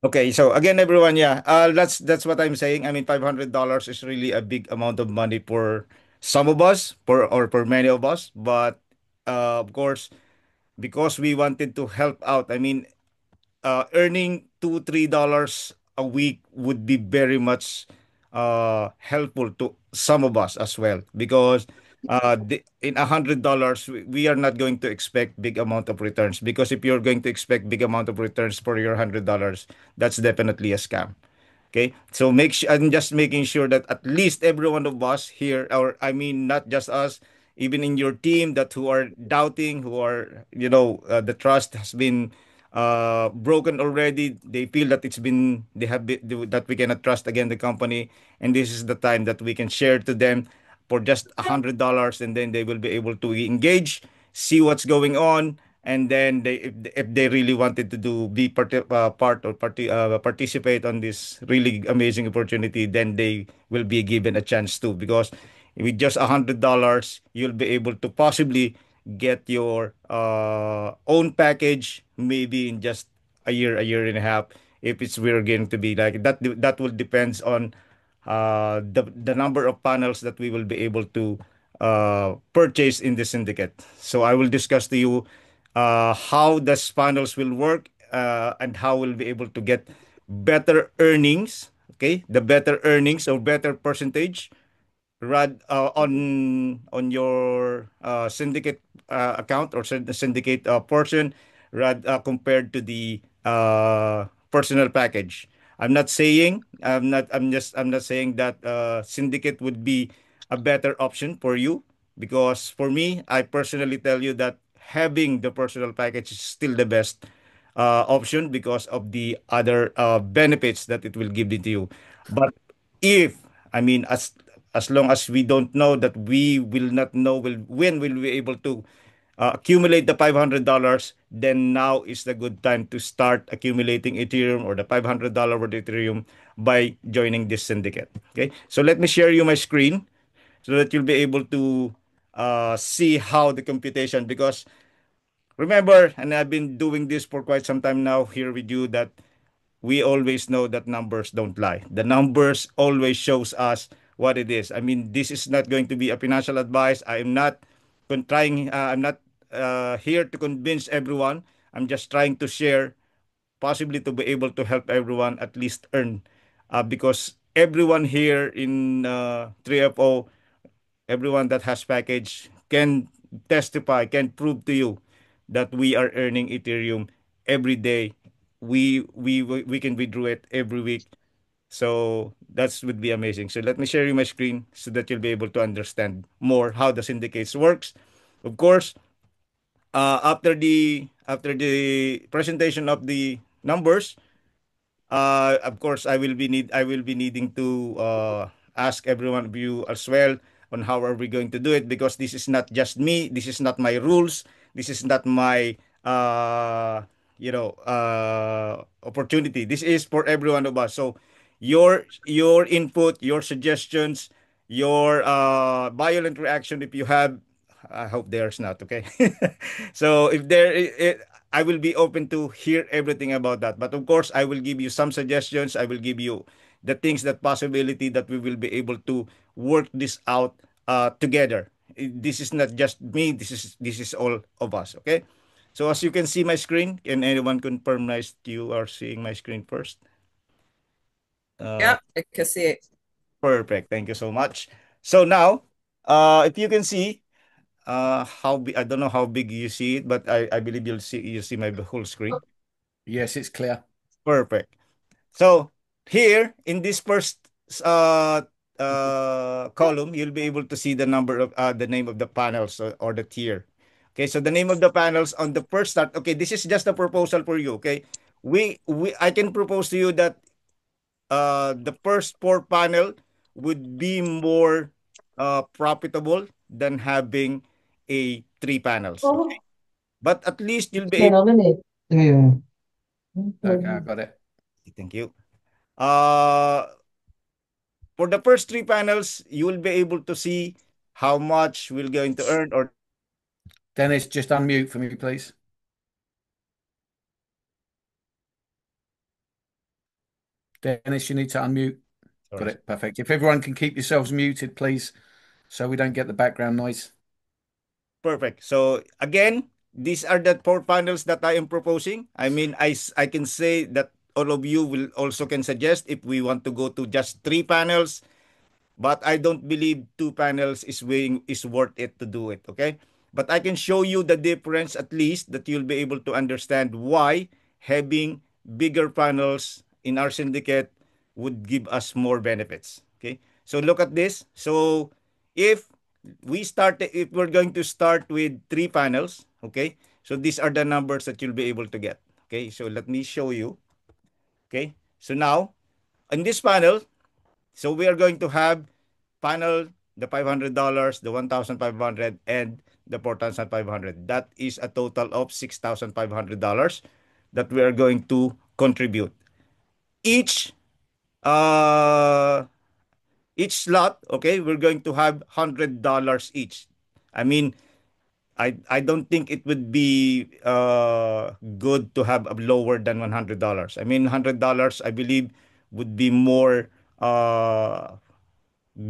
Okay, so again, everyone, yeah, that's what I'm saying. I mean, $500 is really a big amount of money for some of us, for many of us. But of course, because we wanted to help out, I mean, earning $2, $3 a week would be very much helpful to some of us as well because in $100 we are not going to expect big amount of returns because if you're going to expect big amount of returns for your $100, that's definitely a scam. Okay, so I'm just making sure that at least every one of us here, or I mean, not just us, even in your team that who are doubting, who are, the trust has been broken already. They feel that that we cannot trust again the company, and this is the time that we can share to them for just $100, and then they will be able to engage, see what's going on, and then if they really wanted to be participate on this really amazing opportunity, then they will be given a chance too. Because with just $100, you'll be able to possibly get your own package maybe in just a year and a half. If it's we're going to be like that, that will depends on the number of panels that we will be able to purchase in the syndicate. So I will discuss to you how the panels will work and how we'll be able to get better earnings. Okay, the better earnings or better percentage on your syndicate account or syndicate portion compared to the personal package. I'm not saying that syndicate would be a better option for you because for me, I personally tell you that having the personal package is still the best option because of the other benefits that it will give to you. But if I mean, as long as we don't know that we will not know when will we able to accumulate the $500, then now is the good time to start accumulating Ethereum or the $500 worth Ethereum by joining this syndicate. Okay, so let me share you my screen so that you'll be able to see how the computation because remember, and I've been doing this for quite some time now here with you that we always know that numbers don't lie. The numbers always shows us what it is. I mean, this is not going to be a financial advice. I am not trying. I'm not here to convince everyone. I'm just trying to share, possibly to be able to help everyone at least earn, because everyone here in 3FO, everyone that has package can testify, can prove to you that we are earning Ethereum every day. We can withdraw it every week. So that would be amazing. So let me share you my screen so that you'll be able to understand more how the syndicates works. Of course, after the presentation of the numbers, of course, I will be needing to ask every one of you as well on how are we going to do it because this is not just me. This is not my rules. This is not my opportunity. This is for every one of us. So your input, your suggestions, your violent reaction if you have. I hope there's not okay. So if I will be open to hear everything about that. But of course, I will give you some suggestions. I will give you the things that possibility that we will be able to work this out together. This is not just me. This is all of us. Okay. So as you can see my screen, can anyone confirm nice you are seeing my screen first? Uh, Yep, I can see it. Perfect. Thank you so much. So now, if you can see, I don't know how big you see it, but I believe you see my whole screen. Yes, it's clear. Perfect. So here in this first uh, column, you'll be able to see the name of the panels or the tier. Okay, so the name of the panels on the first start. Okay, this is just a proposal for you. Okay, we I can propose to you that the first four panel would be more profitable than having a three panels. Okay, Oh, but at least you'll be able. phenomenal. Yeah. Okay, I got it. Thank you. Uh, For the first three panels, you will be able to see how much we're going to earn or Dennis, just unmute for me, please. Dennis, you need to unmute. Got Sorry. it. Perfect. If everyone can keep yourselves muted, please, so we don't get the background noise. Perfect. So again, these are the four panels that I am proposing. I mean, I can say that all of you will also can suggest if we want to go to just three panels, but I don't believe two panels is worth it to do it, okay? But I can show you the difference at least that you'll be able to understand why having bigger panels in our syndicate would give us more benefits, okay? So look at this. So if if we're going to start with three panels, okay? So these are the numbers that you'll be able to get, okay? So let me show you, okay? So now, in this panel, so we are going to have panel, the $500, the 1,500, and the 4,500. That is a total of $6,500 that we are going to contribute. Each uh each slot, okay, we're going to have $100 each. I mean, I don't think it would be good to have a lower than $100. I mean, $100 I believe would be more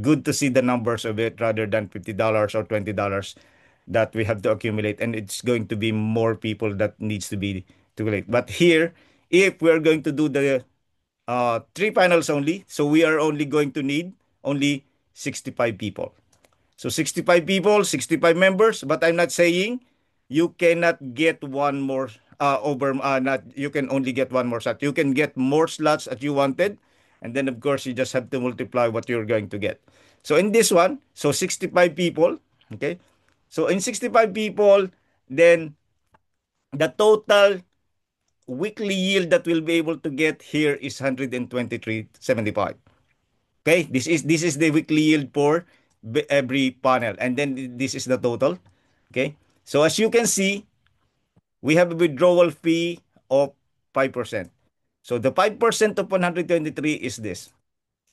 good to see the numbers of it rather than $50 or $20 that we have to accumulate, and it's going to be more people that needs to be to collect. But here, if we're going to do the three panels only, so we are only going to need only 65 people. So 65 people, 65 members, but I'm not saying you cannot get one more over not you can only get one more slot. You can get more slots that you wanted, and then of course you just have to multiply what you're going to get. So in this one, so 65 people, okay? So in 65 people, then the total weekly yield that we'll be able to get here is 123.75. Okay, this is the weekly yield for every panel, and then this is the total. Okay, so as you can see, we have a withdrawal fee of 5%. So the 5% of 123 is this.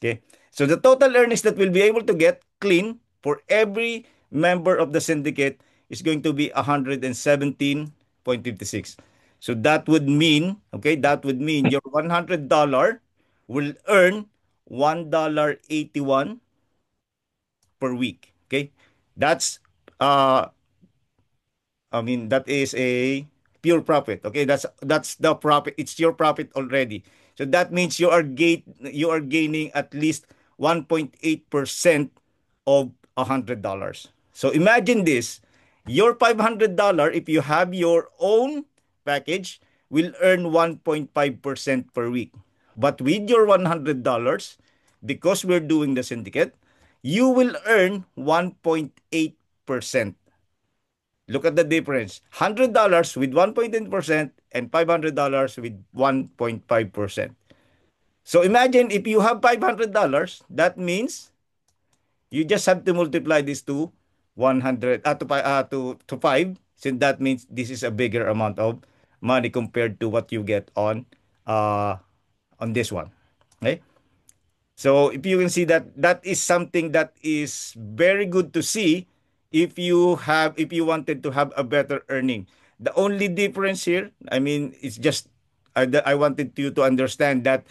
Okay, so the total earnings that we'll be able to get clean for every member of the syndicate is going to be 117.56. So that would mean, okay, that would mean your $100 will earn $1.81 per week. Okay, that's I mean, that is a pure profit. Okay, that's the profit. It's your profit already. So that means you are gaining at least 1.8% of $100. So imagine this: your $500, if you have your own package, will earn 1.5% per week. But with your $100, because we're doing the syndicate, you will earn 1.8%. Look at the difference. $100 with 1.8% and $500 with 1.5%. So imagine if you have $500, that means you just have to multiply this to 100 to 5, since that means this is a bigger amount of money compared to what you get uh on this one. Okay? So if you can see that that is something that is very good to see if you wanted to have a better earning. The only difference here, I mean, it's just I wanted you to understand that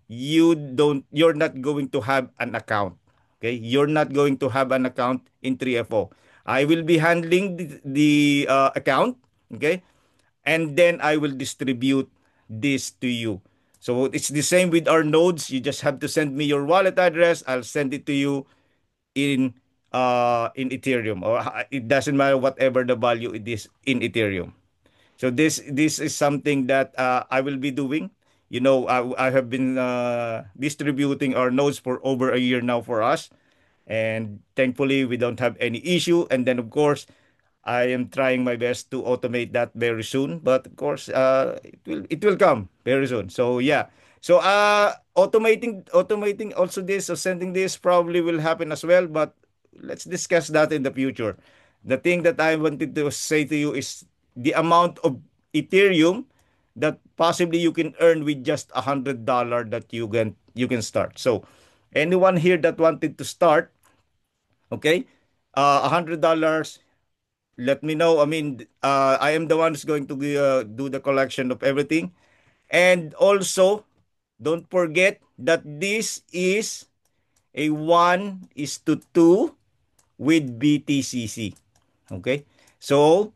you're not going to have an account. Okay? You're not going to have an account in 3FO. I will be handling the account, okay? And then I will distribute this to you. So it's the same with our nodes. You just have to send me your wallet address. I'll send it to you in in Ethereum, or it doesn't matter whatever the value it is in Ethereum. So this is something that I will be doing. You know, I have been distributing our nodes for over a year now for us, and thankfully we don't have any issue. And then of course I am trying my best to automate that very soon, but of course, it will come very soon. So yeah, so automating also this, so sending this probably will happen as well. But let's discuss that in the future. The thing that I wanted to say to you is the amount of Ethereum that possibly you can earn with just $100 that you can start. So anyone here that wanted to start, okay, $100, let me know. I mean, I am the one who's going to do the collection of everything. And also, don't forget that this is a 1:2 with BTCC. Okay? So,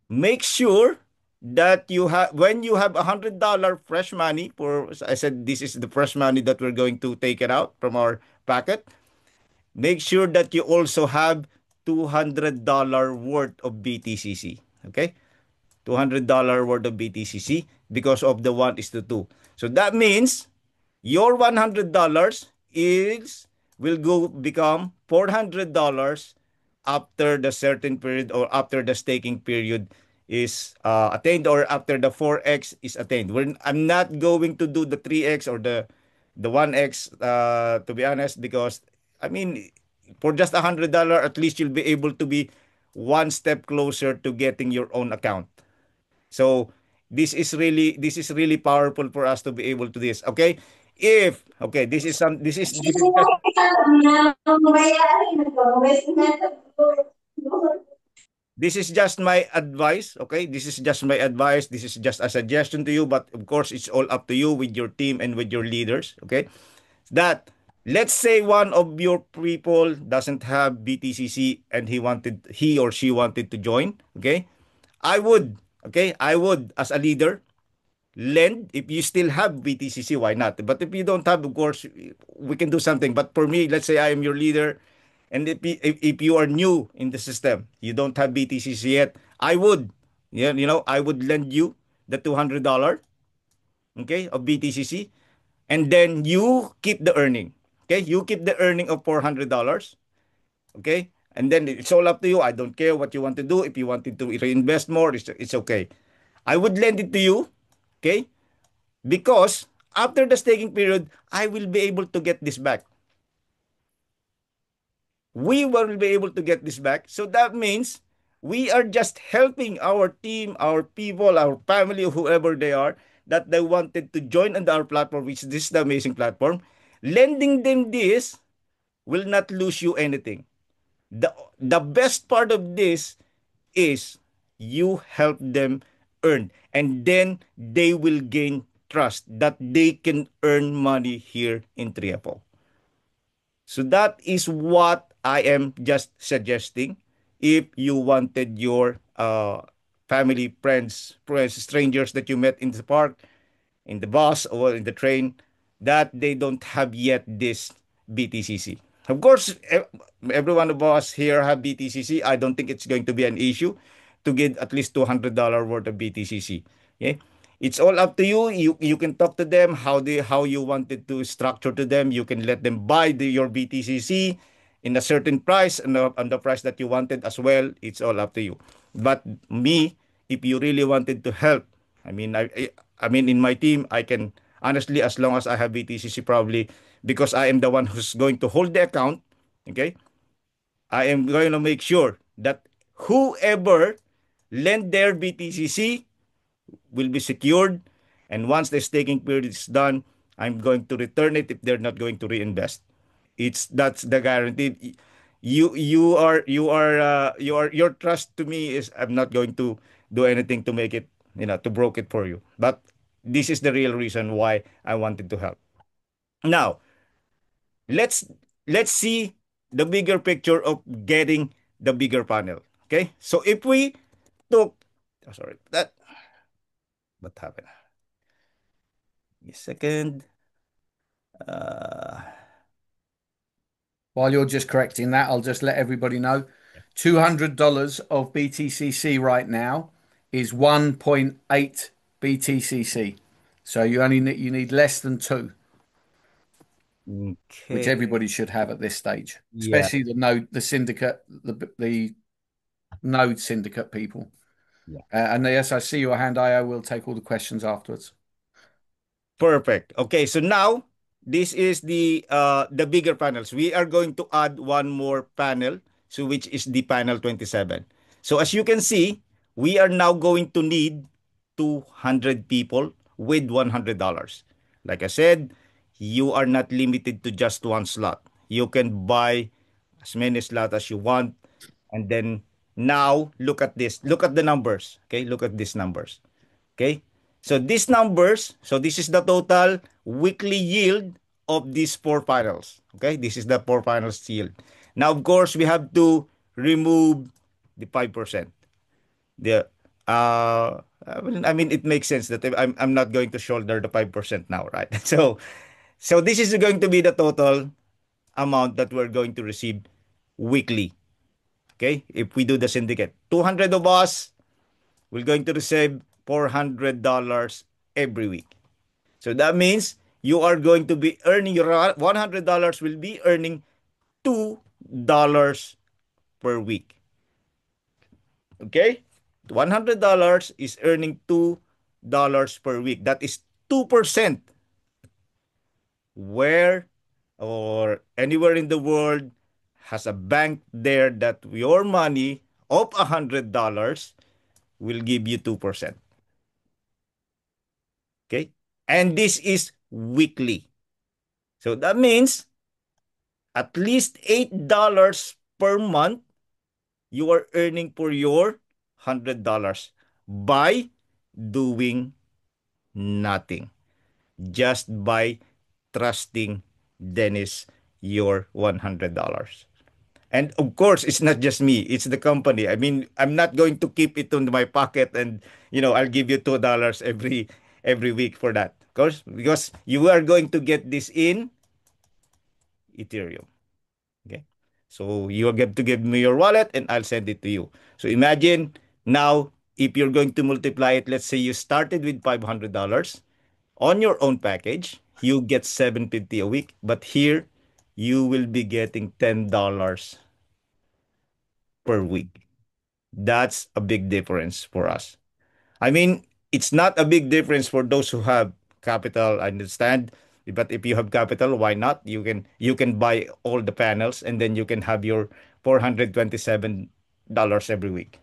make sure that you have when you have $100 fresh money, for I said this is the fresh money that we're going to take it out from our packet. Make sure that you also have $200 worth of BTCC. Okay? $200 worth of BTCC because of the 1:2. So that means your $100 is will go become $400 after the certain period, or after the staking period is attained, or after the 4x is attained. I'm not going to do the 3x or the 1x, to be honest, because I mean, for just $100, at least you'll be able to be one step closer to getting your own account. So this is really powerful for us to be able to this. Okay, if okay, this is just my advice. Okay, this is just my advice. This is just a suggestion to you, but of course, it's all up to you with your team and with your leaders. Okay, that let's say one of your people doesn't have BTCC and he or she wanted to join. Okay, I would as a leader lend. If you still have BTCC, why not? But if you don't have, of course, we can do something. But for me, let's say I am your leader, and if you are new in the system, you don't have BTCC yet, I would, yeah, I would lend you the $200, okay, of BTCC, and then you keep the earning. Okay, you keep the earning of $400. Okay, and then it's all up to you. I don't care what you want to do. If you wanted to reinvest more, it's okay. I would lend it to you. Okay, because after the staking period, I will be able to get this back. We will be able to get this back. So that means we are just helping our team, our people, our family, whoever they are, that they wanted to join on our platform, which this is the amazing platform. Lending them this will not lose you anything. The best part of this is you help them earn, and then they will gain trust that they can earn money here in Triapo. So that is what I am just suggesting. If you wanted your family, friends, strangers that you met in the park, in the bus, or in the train, that they don't have yet this BTCC. Of course, every one of us here have BTCC. I don't think it's going to be an issue to get at least $200 worth of BTCC. Okay? It's all up to you. You can talk to them how you wanted to structure to them. You can let them buy your BTCC in a certain price, and on the price that you wanted as well. It's all up to you. But me, if you really wanted to help, I mean, I mean, in my team, I can honestly, as long as I have BTCC, probably because I am the one who's going to hold the account. Okay, I am going to make sure that whoever lend their BTCC will be secured, and once the staking period is done, I'm going to return it if they're not going to reinvest. That's the guarantee. Your trust to me is, I'm not going to do anything to make it, to broke it for you. But this is the real reason why I wanted to help. Now, let's let's see the bigger picture of getting the bigger panel. Okay? So if we took, oh, sorry, that what happened? Give me a second. Uh, While you're just correcting that, I'll just let everybody know $200 of BTCC right now is 1.8 BTCC. So you need less than two, which okay. everybody should have at this stage, Yeah. especially the syndicate, the node syndicate people. Yeah. And yes, I see your hand. I will take all the questions afterwards. Perfect. Okay, so now this is the bigger panels. We are going to add one more panel, so which is the panel 27. So as you can see, we are now going to need 200 people with $100. Like I said, you are not limited to just one slot. You can buy as many slots as you want, and then now look at this. Look at the numbers. Okay, look at these numbers. Okay, So these numbers, so this is the total weekly yield of these four panels. Okay, this is the four panels yield. Now, of course, we have to remove the 5%. The I mean, it makes sense that I'm not going to shoulder the 5% now, right? So this is going to be the total amount that we're going to receive weekly. Okay, if we do the syndicate, 200 of us, we're going to receive $400 every week. So that means you are going to be earning your $100 will be earning $2 per week. Okay? $100 is earning $2 per week. That is 2%. Where or anywhere in the world has a bank there that your money of $100 will give you 2%. Okay? And this is weekly. So that means at least $8 per month you are earning for your $100 by doing nothing. Just by trusting Dennis your $100. And of course, it's not just me, it's the company. I mean, I'm not going to keep it in my pocket and, I'll give you $2 every week for that. Of course, because you are going to get this in Ethereum. Okay? So you are going to give me your wallet and I'll send it to you. So imagine now if you're going to multiply it, let's say you started with $500 on your own package, you get 750 a week, but here you will be getting $10 per week. That's a big difference for us. I mean, it's not a big difference for those who have capital, I understand. But if you have capital, why not? You can buy all the panels and then you can have your $427 every week.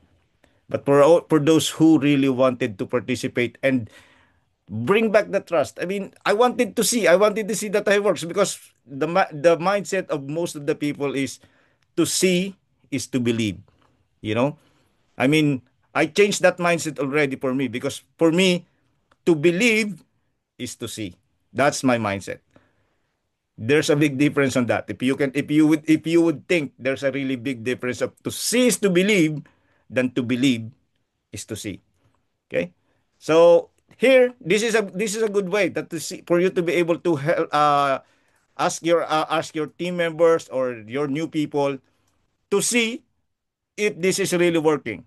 But for those who really wanted to participate and bring back the trust. I mean, I wanted to see that it works because the mindset of most of the people is to see is to believe, you know? I mean, I changed that mindset already for me because for me to believe is to see. That's my mindset. There's a big difference on that. If you would think there's a really big difference of to see is to believe than to believe is to see. Okay? So here, this is a good way that to see for you to be able to help, ask your team members or your new people to see if this is really working.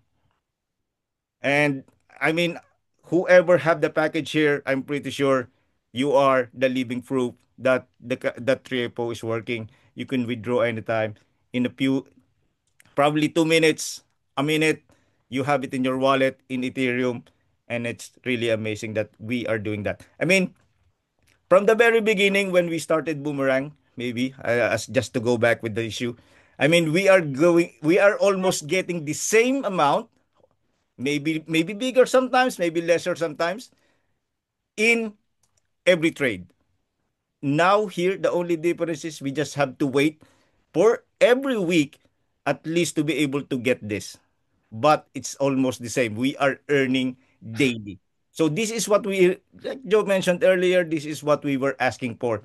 And I mean, whoever have the package here, I'm pretty sure you are the living proof that that 3FO is working. You can withdraw anytime in a few, probably 2 minutes, a minute. You have it in your wallet in Ethereum, and it's really amazing that we are doing that. I mean, from the very beginning when we started Boomerang, maybe as just to go back with the issue, I mean, we are almost getting the same amount, maybe bigger sometimes, maybe lesser sometimes, in every trade. Now here, the only difference is we just have to wait for every week at least to be able to get this. But it's almost the same. We are earning daily. So this is what like Joe mentioned earlier, this is what we were asking for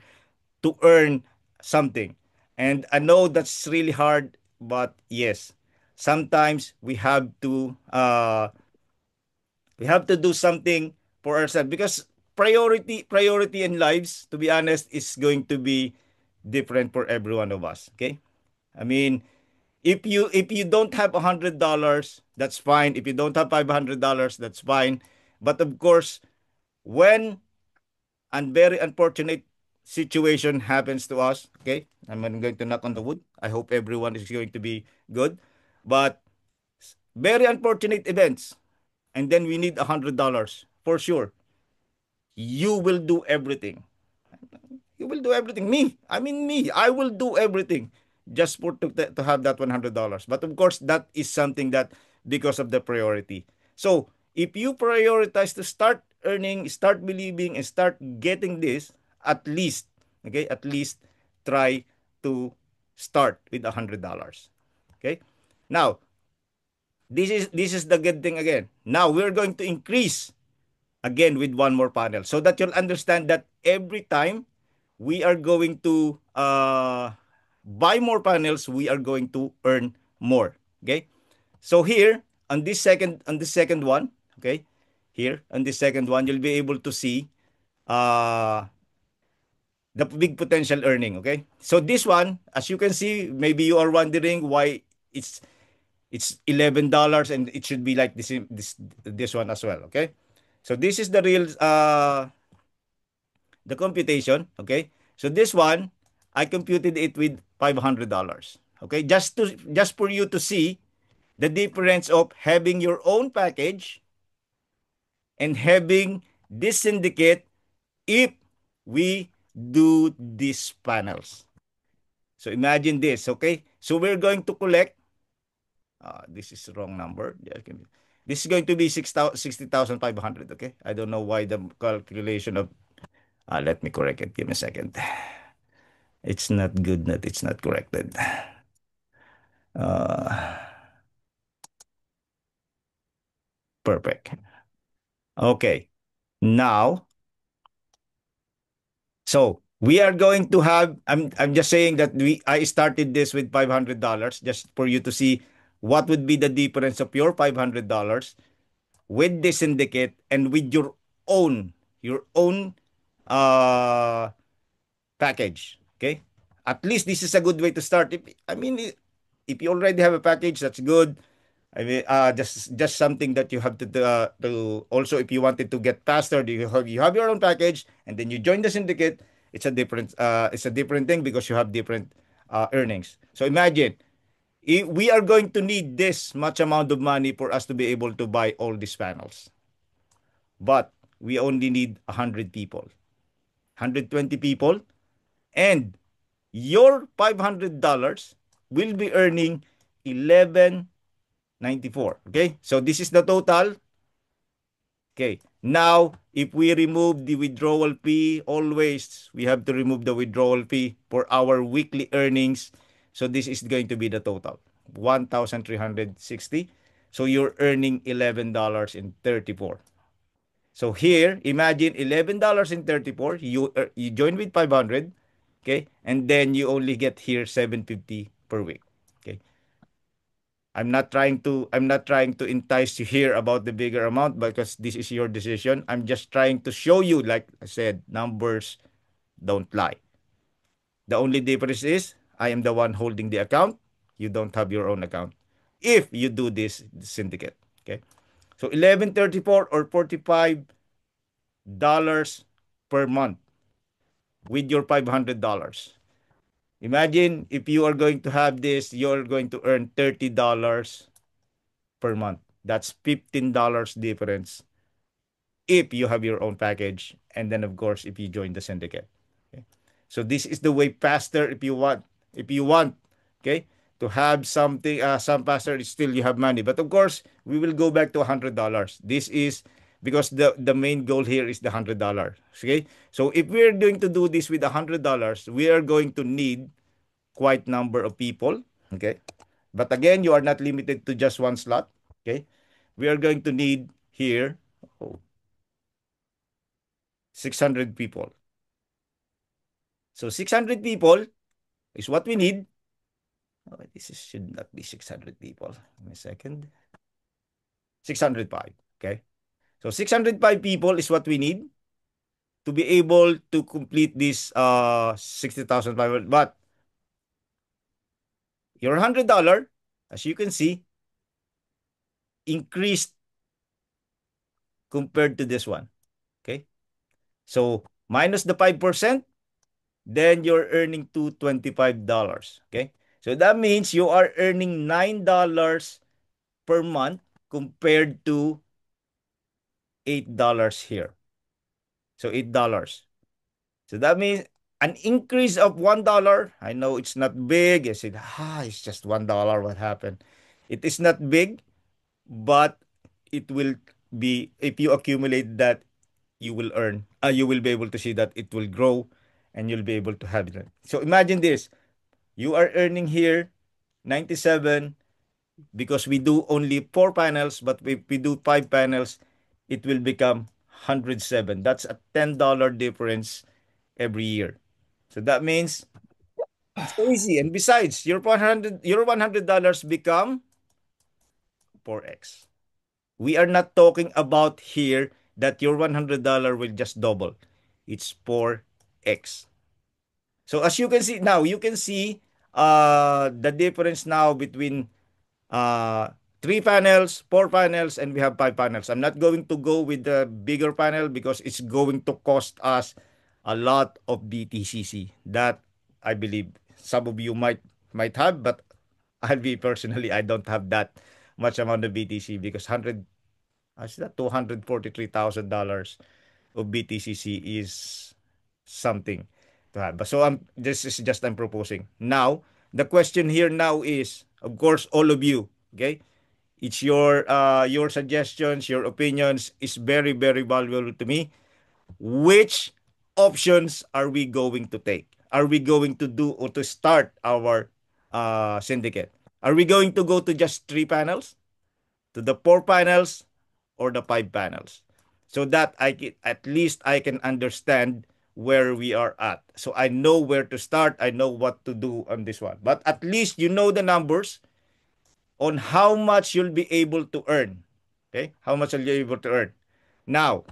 to earn something. And I know that's really hard, but yes, sometimes we have to do something for ourselves because priority in lives, to be honest, is going to be different for every one of us. Okay, I mean, if you don't have $100, that's fine. If you don't have $500, that's fine. But of course, when a very unfortunate situation happens to us, okay, I'm going to knock on the wood. I hope everyone is going to be good. But very unfortunate events, and then we need $100 for sure. You will do everything. You will do everything. Me. I will do everything just to have that $100. But of course, that is something that because of the priority. So if you prioritize to start earning, start believing, and start getting this, at least, okay, at least try to start with $100. Okay. Now, this is the good thing again. Now we're going to increase again with one more panel, so that you'll understand that every time we are going to buy more panels, we are going to earn more. Okay. So here on this second one, okay, here on this second one, you'll be able to see uh, the big potential earning. Okay. So this one, as you can see, maybe you are wondering why it's it's $11 and it should be like this one as well. Okay. So this is the real the computation. Okay. So this one, I computed it with $500. Okay. Just for you to see the difference of having your own package and having this syndicate if we do these panels. So imagine this, okay? So we're going to collect, this is the wrong number. This is going to be 60,500, okay? I don't know why the calculation of, let me correct it. Give me a second. It's not good that it's not corrected. Uh, Perfect. Okay. Now, so we are going to have, I'm just saying that I started this with $500 just for you to see what would be the difference of your $500 with the syndicate and with your own uh package. Okay? At least this is a good way to start. If you already have a package, that's good. I mean, just something that you have to also, if you wanted to get faster, you have your own package and then you join the syndicate. It's a different thing because you have different earnings. So imagine if we are going to need this much amount of money for us to be able to buy all these panels, but we only need 100 people, 120 people, and your $500 will be earning 11.94. Okay, so this is the total. Okay, now if we remove the withdrawal fee, always we have to remove the withdrawal fee for our weekly earnings. So this is going to be the total, 1,360. So you're earning $11.34. So here, imagine $11.34. You join with 500, okay, and then you only get here 750 per week. Okay. I'm not trying to entice you here about the bigger amount because this is your decision. I'm just trying to show you, like I said, numbers don't lie. The only difference is I am the one holding the account. You don't have your own account. If you do this syndicate, okay. So 11.34 or $45 per month with your $500. Imagine if you are going to have this, you're going to earn $30 per month. That's $15 difference if you have your own package. And then, of course, if you join the syndicate. Okay? So this is the way faster if you want. If you want, okay, to have something, some faster, still you have money. But of course, we will go back to $100. This is because the main goal here is the $100. Okay, so if we're going to do this with $100, we are going to need quite number of people. Okay, but again, you are not limited to just one slot. Okay, we are going to need here 600 people. So 600 people is what we need. Oh, should not be 600 people. Give me a second. 605. Okay. So 605 people is what we need to be able to complete this 60,500. But your $100, as you can see, increased compared to this one. Okay. So minus the 5%, then you're earning $225. Okay. So that means you are earning $9 per month compared to $8 here. So $8. So that means an increase of $1. I know it's not big. I said, it's just $1. What happened? It is not big, but it will be, if you accumulate that, you will earn, you will be able to see that it will grow and you'll be able to have it. So imagine this. You are earning here 97 because we do only 4 panels, but if we do 5 panels, it will become 107. That's a $10 difference every year. So that means it's so easy. And besides, your $100 become 4x. We are not talking about here that your $100 will just double. It's 4x. So as you can see now, you can see the difference now between uh, 3 panels, 4 panels, and we have 5 panels. I'm not going to go with the bigger panel because it's going to cost us a lot of BTCC. That I believe some of you might have, but I'll be personally, I don't have that much amount of BTC because is that $243,000 of BTCC is something to have. But so this is just I'm proposing. Now, the question here now is, of course, all of you, okay? It's your suggestions, your opinions is very, very valuable to me. Which options are we going to take? Are we going to do or to start our syndicate? Are we going to go to just 3 panels, to the 4 panels, or the 5 panels? So that at least I can understand where we are at. So I know where to start. I know what to do on this one. But at least you know the numbers on how much you'll be able to earn. Okay? How much are you able to earn? Now,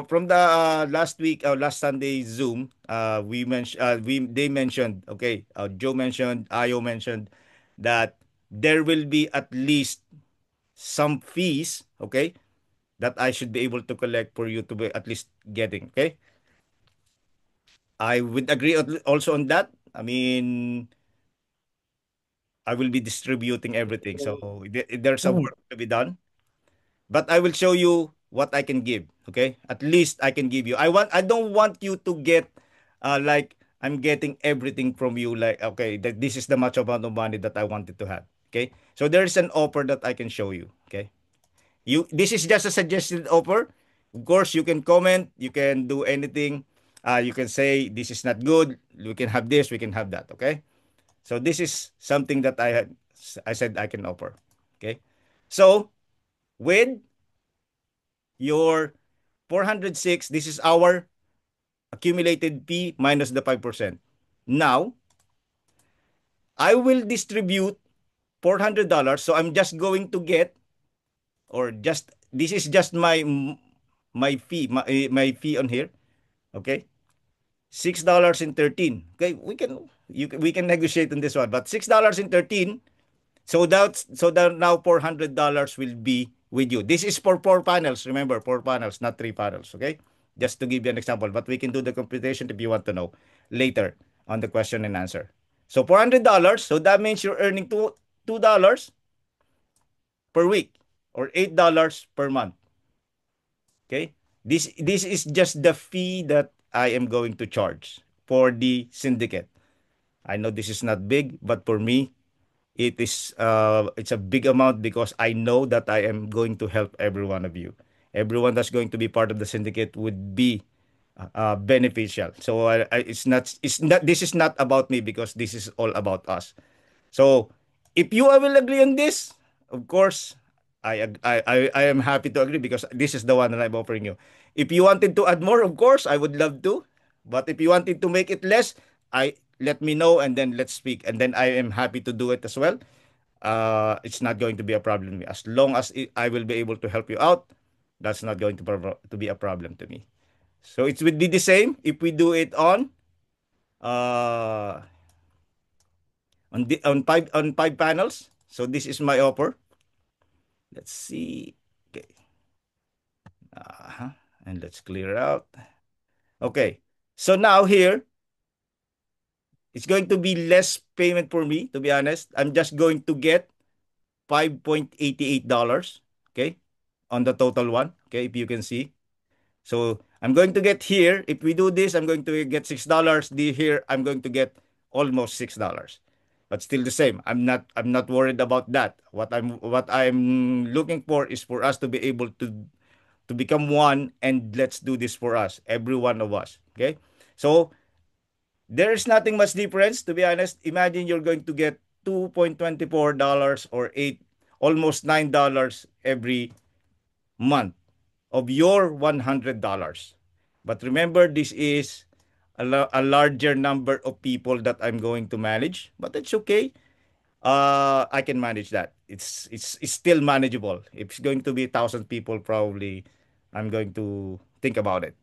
from the last week, last Sunday Zoom, they mentioned, okay, Joe mentioned, Ayo mentioned that there will be at least some fees, okay, that I should be able to collect for you to be at least getting, okay? I would agree also on that. I mean, I will be distributing everything. So there's some work to be done. But I will show you what I can give, okay? At least I can give you. I don't want you to get like I'm getting everything from you like okay, that this is the much amount of money that I wanted to have, okay? So there is an offer that I can show you, okay? This is just a suggested offer. Of course, you can comment, you can do anything. You can say this is not good. We can have this, we can have that. Okay. So this is something that I said I can offer. Okay. So with your 406, this is our accumulated P minus the 5%. Now, I will distribute $400. So I'm just going to get or just this is just my fee my fee on here, okay, $6.13. Okay, we can negotiate on this one, but $6.13. So that now $400 will be with you. This is for 4 panels. Remember, 4 panels, not 3 panels. Okay, just to give you an example, but we can do the computation if you want to know later on the question and answer. So $400. So that means you're earning $2 per week or $8 per month. Okay? This is just the fee that I am going to charge for the syndicate. I know this is not big, but for me, it's a big amount because I know that I am going to help every one of you. Everyone that's going to be part of the syndicate would be beneficial. So it's not this is not about me because this is all about us. So if you will agree on this, of course, I am happy to agree because this is the one that I'm offering you. If you wanted to add more, of course, I would love to. But if you wanted to make it less, I let me know and then let's speak. And then I am happy to do it as well. It's not going to be a problem as long as I will be able to help you out. That's not going to be a problem to me. So it would be the same if we do it uh on five panels. So this is my offer. Let's see. Okay. And let's clear out. Okay. So now here, it's going to be less payment for me, to be honest. I'm just going to get $5.88, okay, on the total one. Okay, if you can see. So I'm going to get here, if we do this, I'm going to get $6. Here, I'm going to get almost $6. But still the same. I'm not worried about that. What I'm looking for is for us to be able to become one and let's do this for us, every one of us. Okay? So there is nothing much difference, to be honest. Imagine you're going to get $2.24 or 8 almost $9 every month. of your $100. But remember, this is a larger number of people that I'm going to manage, but it's okay. I can manage that. It's still manageable. If it's going to be 1,000 people, probably I'm going to think about it.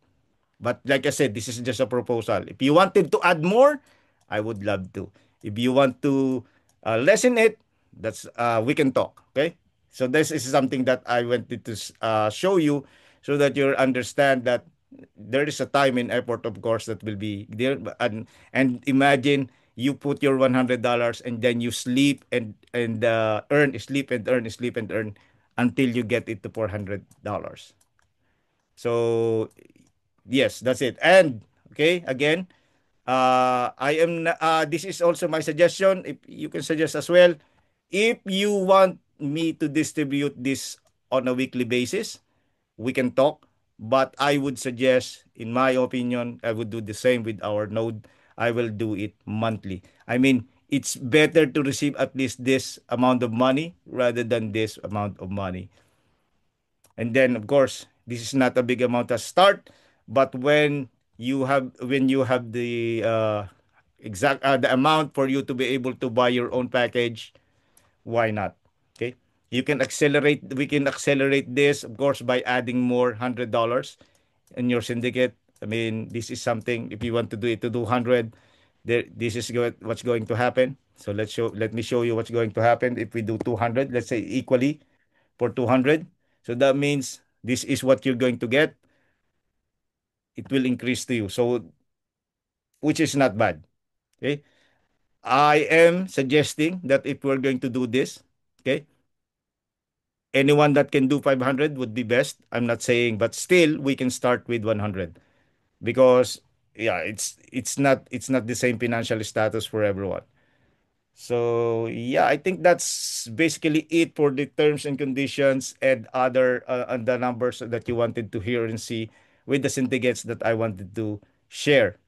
But like I said, this is just a proposal. If you wanted to add more, I would love to. If you want to lessen it, that's we can talk. Okay. So this is something that I wanted to show you, so that you understand that there is a time and effort, of course, that will be there. And imagine you put your $100 and then you sleep and earn, sleep and earn, sleep and earn until you get it to $400. So yes, that's it. And okay, again, this is also my suggestion. If you can suggest as well, if you want me to distribute this on a weekly basis, we can talk. But I would suggest, in my opinion, I would do the same with our node. I will do it monthly. I mean, it's better to receive at least this amount of money rather than this amount of money. And then, of course, this is not a big amount to start, but when you have the exact the amount for you to be able to buy your own package, why not? Okay, we can accelerate this, of course, by adding more $100 in your syndicate. I mean, this is something. If you want to do it to do 100, this is what's going to happen. So let me show you what's going to happen if we do 200, let's say equally for 200. So that means this is what you're going to get. It will increase to you. So, which is not bad. Okay. I am suggesting that if we're going to do this, okay, anyone that can do 500 would be best. I'm not saying, but still we can start with 100, because yeah, it's not the same financial status for everyone. So yeah, I think that's basically it for the terms and conditions and other and the numbers that you wanted to hear and see with the syndicates that I wanted to share.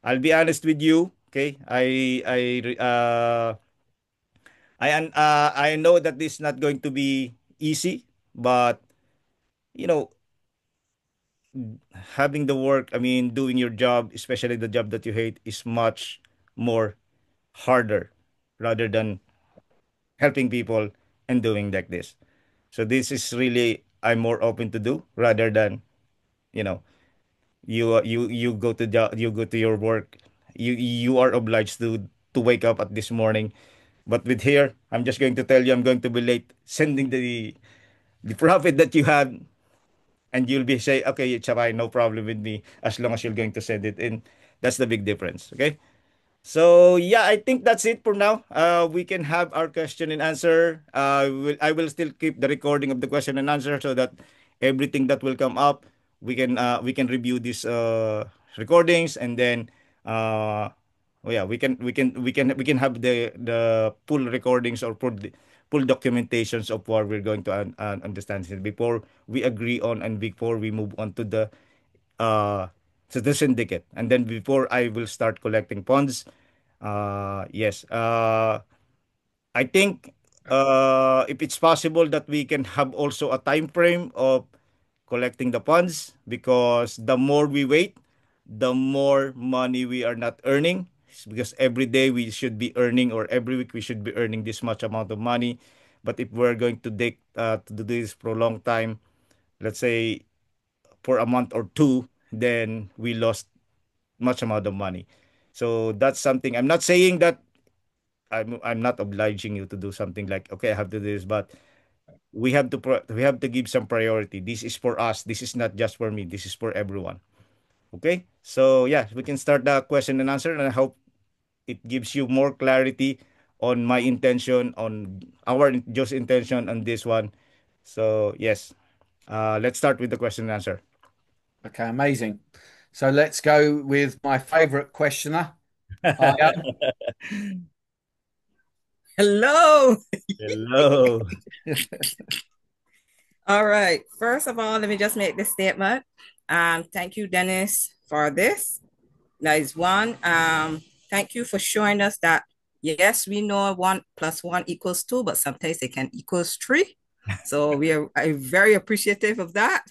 I'll be honest with you, okay? I know that this is not going to be easy, but you know, having the work, I mean, doing your job, especially the job that you hate, is much more harder rather than helping people and doing like this. So this is really I'm more open to do rather than you know you go to you go to your work. You are obliged to wake up at this morning. But with here, I'm just going to tell you I'm going to be late sending the profit that you have, and you'll be say, okay, it's fine, no problem with me as long as you're going to send it in. That's the big difference. Okay. So yeah, I think that's it for now. We can have our question and answer. I will still keep the recording of the question and answer so that everything that will come up, we can review these recordings, and then oh yeah, we can have the full recordings or full documentations of what we're going to understand here before we agree on and before we move on uh to the syndicate, and then before I will start collecting funds. Yes. I think if it's possible that we can have also a time frame of collecting the funds, because the more we wait, the more money we are not earning. Because every day we should be earning, or every week we should be earning this much amount of money. But if we're going to do this for a long time, let's say for a month or two, then we lost much amount of money. So that's something. I'm not saying that I'm not obliging you to do something like, okay, I have to do this, but we have to give some priority. This is for us. This is not just for me. This is for everyone. Okay? So yeah, we can start the question and answer, and I hope it gives you more clarity on my intention, on our just intention on this one. So yes, let's start with the question and answer. Okay, amazing. So let's go with my favorite questioner, Aya. Hello. Hello. All right. First of all, let me just make this statement. Thank you, Dennis, for this. That is one. Thank you for showing us that yes, we know 1 + 1 = 2, but sometimes it can equals 3. So we are very appreciative of that.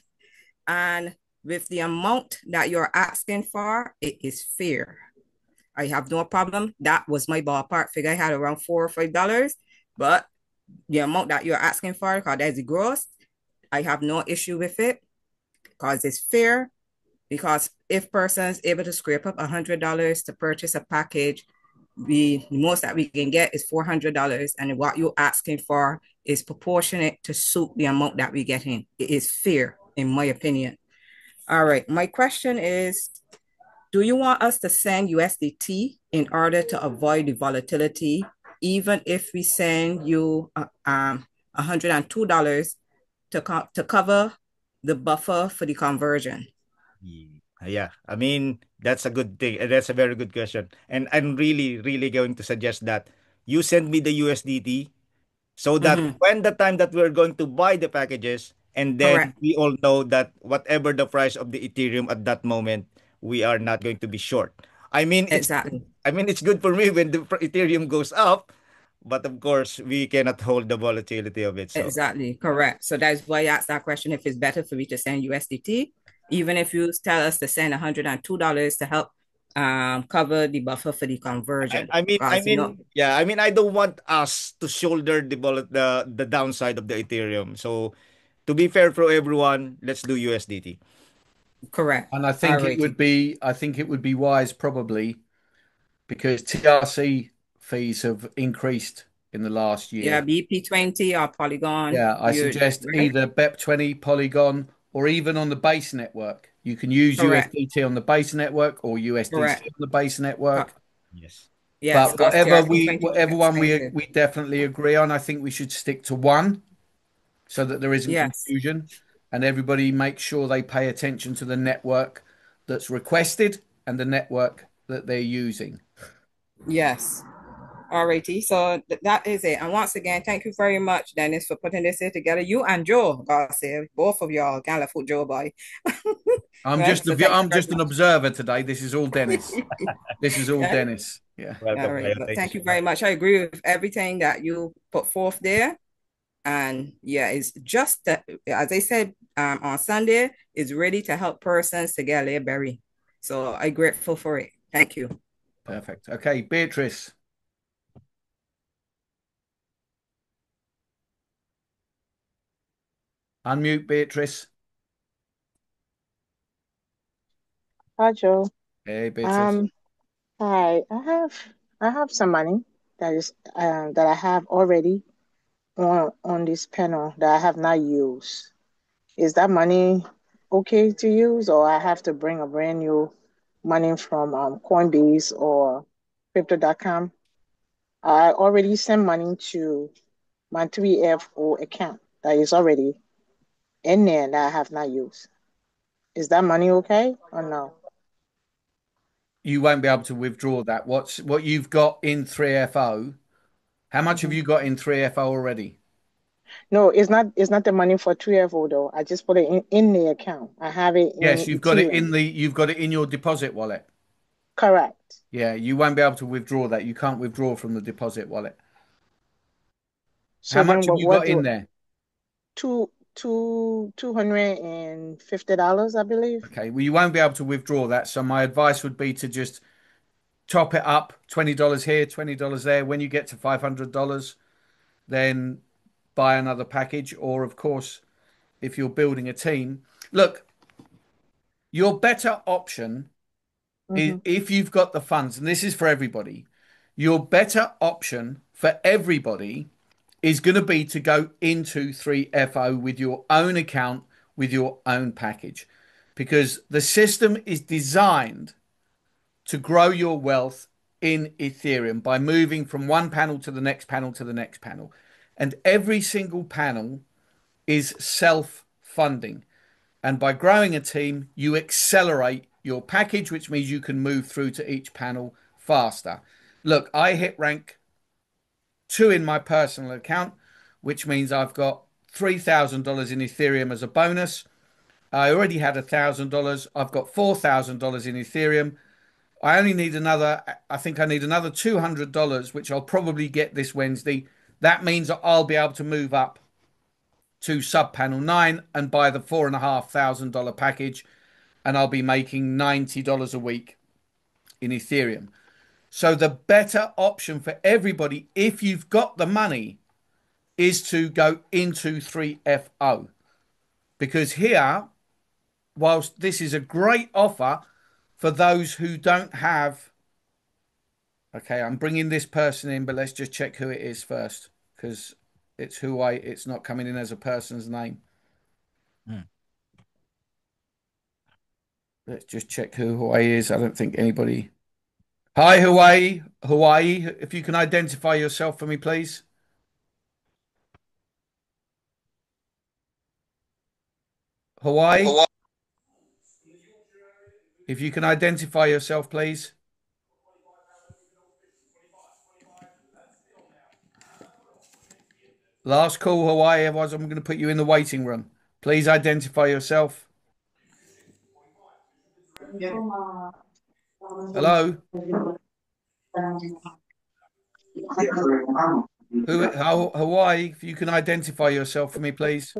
And with the amount that you're asking for, it is fair. I have no problem. That was my ballpark figure. I had around $4 or $5, but the amount that you're asking for, because that's the gross, I have no issue with it because it's fair. Because if person's able to scrape up $100 to purchase a package, the most that we can get is $400, and what you're asking for is proportionate to suit the amount that we get in. It is fair, in my opinion. All right, my question is, do you want us to send USDT in order to avoid the volatility, even if we send you $102 to cover the buffer for the conversion? Yeah, I mean, that's a good thing. That's a very good question. And I'm really, really going to suggest that you send me the USDT so that Mm-hmm. when the time that we're going to buy the packages, and then Correct. we all know that whatever the price of the Ethereum at that moment, we are not going to be short. I mean, Exactly. it's good for me when the Ethereum goes up, but of course, we cannot hold the volatility of it. So Exactly. Correct. So that's why I asked that question, if it's better for me to send USDT, even if you tell us to send $102 to help cover the buffer for the conversion. Because, yeah, I mean, I don't want us to shoulder the downside of the Ethereum. So to be fair for everyone, let's do USDT. correct. And I All think it would righty. be, I think it would be wise probably because TRC fees have increased in the last Yeah, year. BP20 or Polygon, Yeah, I you suggest right? either BEP20, Polygon, or even on the base network. You can use Correct. USDT on the base network or USDC Correct. on the base Co- network. Yes. Yes, But because TRC20 is whatever one expensive. we definitely agree on, I think we should stick to one so that there isn't Yes. confusion and everybody makes sure they pay attention to the network that's requested and the network that they're using. Yes. Alrighty, so that is it. And once again, thank you very much, Dennis, for putting this here together. You and Joe, God save, both of y'all can't let foot Joe boy. Right? So thank you I'm very just an much. observer today. This is all Dennis. This is all Yeah. Dennis. Yeah. All Welcome, right, Kyle. but Thank you thank so you much. very much. I agree with everything that you put forth there. And yeah, it's just that, as I said on Sunday, it's ready to help persons to get their berry. So I'm grateful for it. Thank you. Perfect. Okay, Beatrice. Unmute Beatrice. Hi, Joe. Hey, Beatrice. Um, hi. I have some money that I have already on this panel that I have not used. Is that money okay to use, or I have to bring a brand new money from Coinbase or Crypto.com? I already sent money to my 3FO account that is already in there that I have not used. Is that money okay or no? You won't be able to withdraw that. What you've got in 3FO? How much have Mhm. you got in 3FO already? No, it's not the money for 2FO though. I just put it in the account. I have it in Yes, Ethereum. you've got it in your deposit wallet. Correct. Yeah, you won't be able to withdraw that. You can't withdraw from the deposit wallet. How So much then have what you what got in do there? $250, I believe. Okay, well, you won't be able to withdraw that. So my advice would be to just top it up, $20 here, $20 there. When you get to $500, then buy another package. Or, of course, if you're building a team, look, your better option is Mm-hmm. if you've got the funds, and this is for everybody, your better option for everybody is going to be to go into 3FO with your own account, with your own package, because the system is designed to grow your wealth in Ethereum by moving from one panel to the next panel to the next panel. And every single panel is self funding. And by growing a team, you accelerate your package, which means you can move through to each panel faster. Look, I hit rank 2 in my personal account, which means I've got $3,000 in Ethereum as a bonus. I already had $1,000. I've got $4,000 in Ethereum. I think I need another $200, which I'll probably get this Wednesday. That means I'll be able to move up to sub panel 9 and buy the $4,500 package, and I'll be making $90 a week in Ethereum. So the better option for everybody, if you've got the money, is to go into 3FO. Because here, whilst this is a great offer for those who don't have... Okay, I'm bringing this person in, but let's just check who it is first, because it's not coming in as a person's name. Let's just check who Hawaii is. I don't think anybody... Hi, Hawaii. Hawaii, if you can identify yourself for me, please. Hawaii, if you can identify yourself, please. Last call, Hawaii. Otherwise, I'm going to put you in the waiting room. Please identify yourself. Hello? Hawaii, if you can identify yourself for me, please.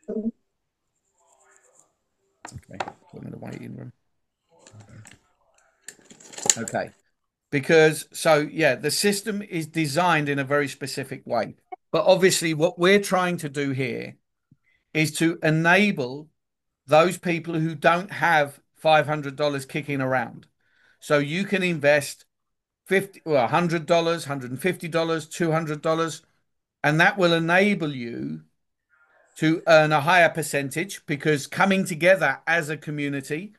Okay, put him in the waiting room. Okay. Because, so yeah, the system is designed in a very specific way. But obviously, what we're trying to do here is to enable those people who don't have $500 kicking around. So you can invest $50, well, $100, $150, $200, and that will enable you to earn a higher percentage, because coming together as a community,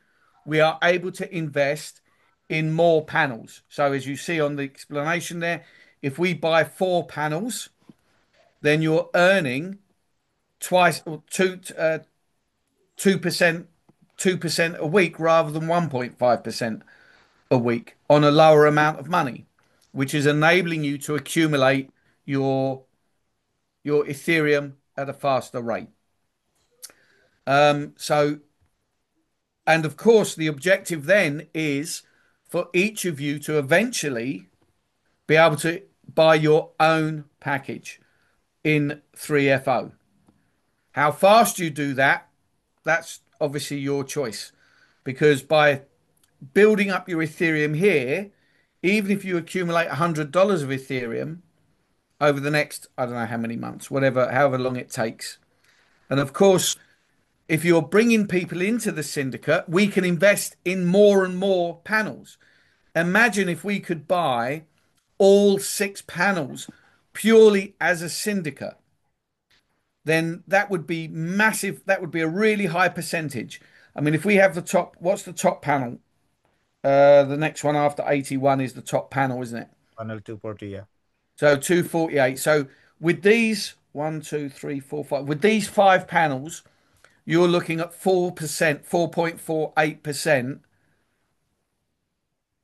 we are able to invest in more panels. So as you see on the explanation there, if we buy 4 panels, then you're earning twice, or 2% a week rather than 1.5% a week on a lower amount of money, which is enabling you to accumulate your Ethereum at a faster rate. So, and of course, the objective then is for each of you to eventually be able to buy your own package in 3FO. How fast you do that, that's obviously your choice, because by building up your Ethereum here, even if you accumulate $100 of Ethereum over the next, I don't know how many months, however long it takes. And of course, if you're bringing people into the syndicate, we can invest in more and more panels. Imagine if we could buy all 6 panels purely as a syndicate, then that would be massive. That would be a really high percentage. I mean, if we have the top, what's the top panel? The next one after 81 is the top panel, isn't it? Panel 240, yeah. So 248. So with these 1, 2, 3, 4, 5, with these 5 panels, you're looking at 4%, 4.48%,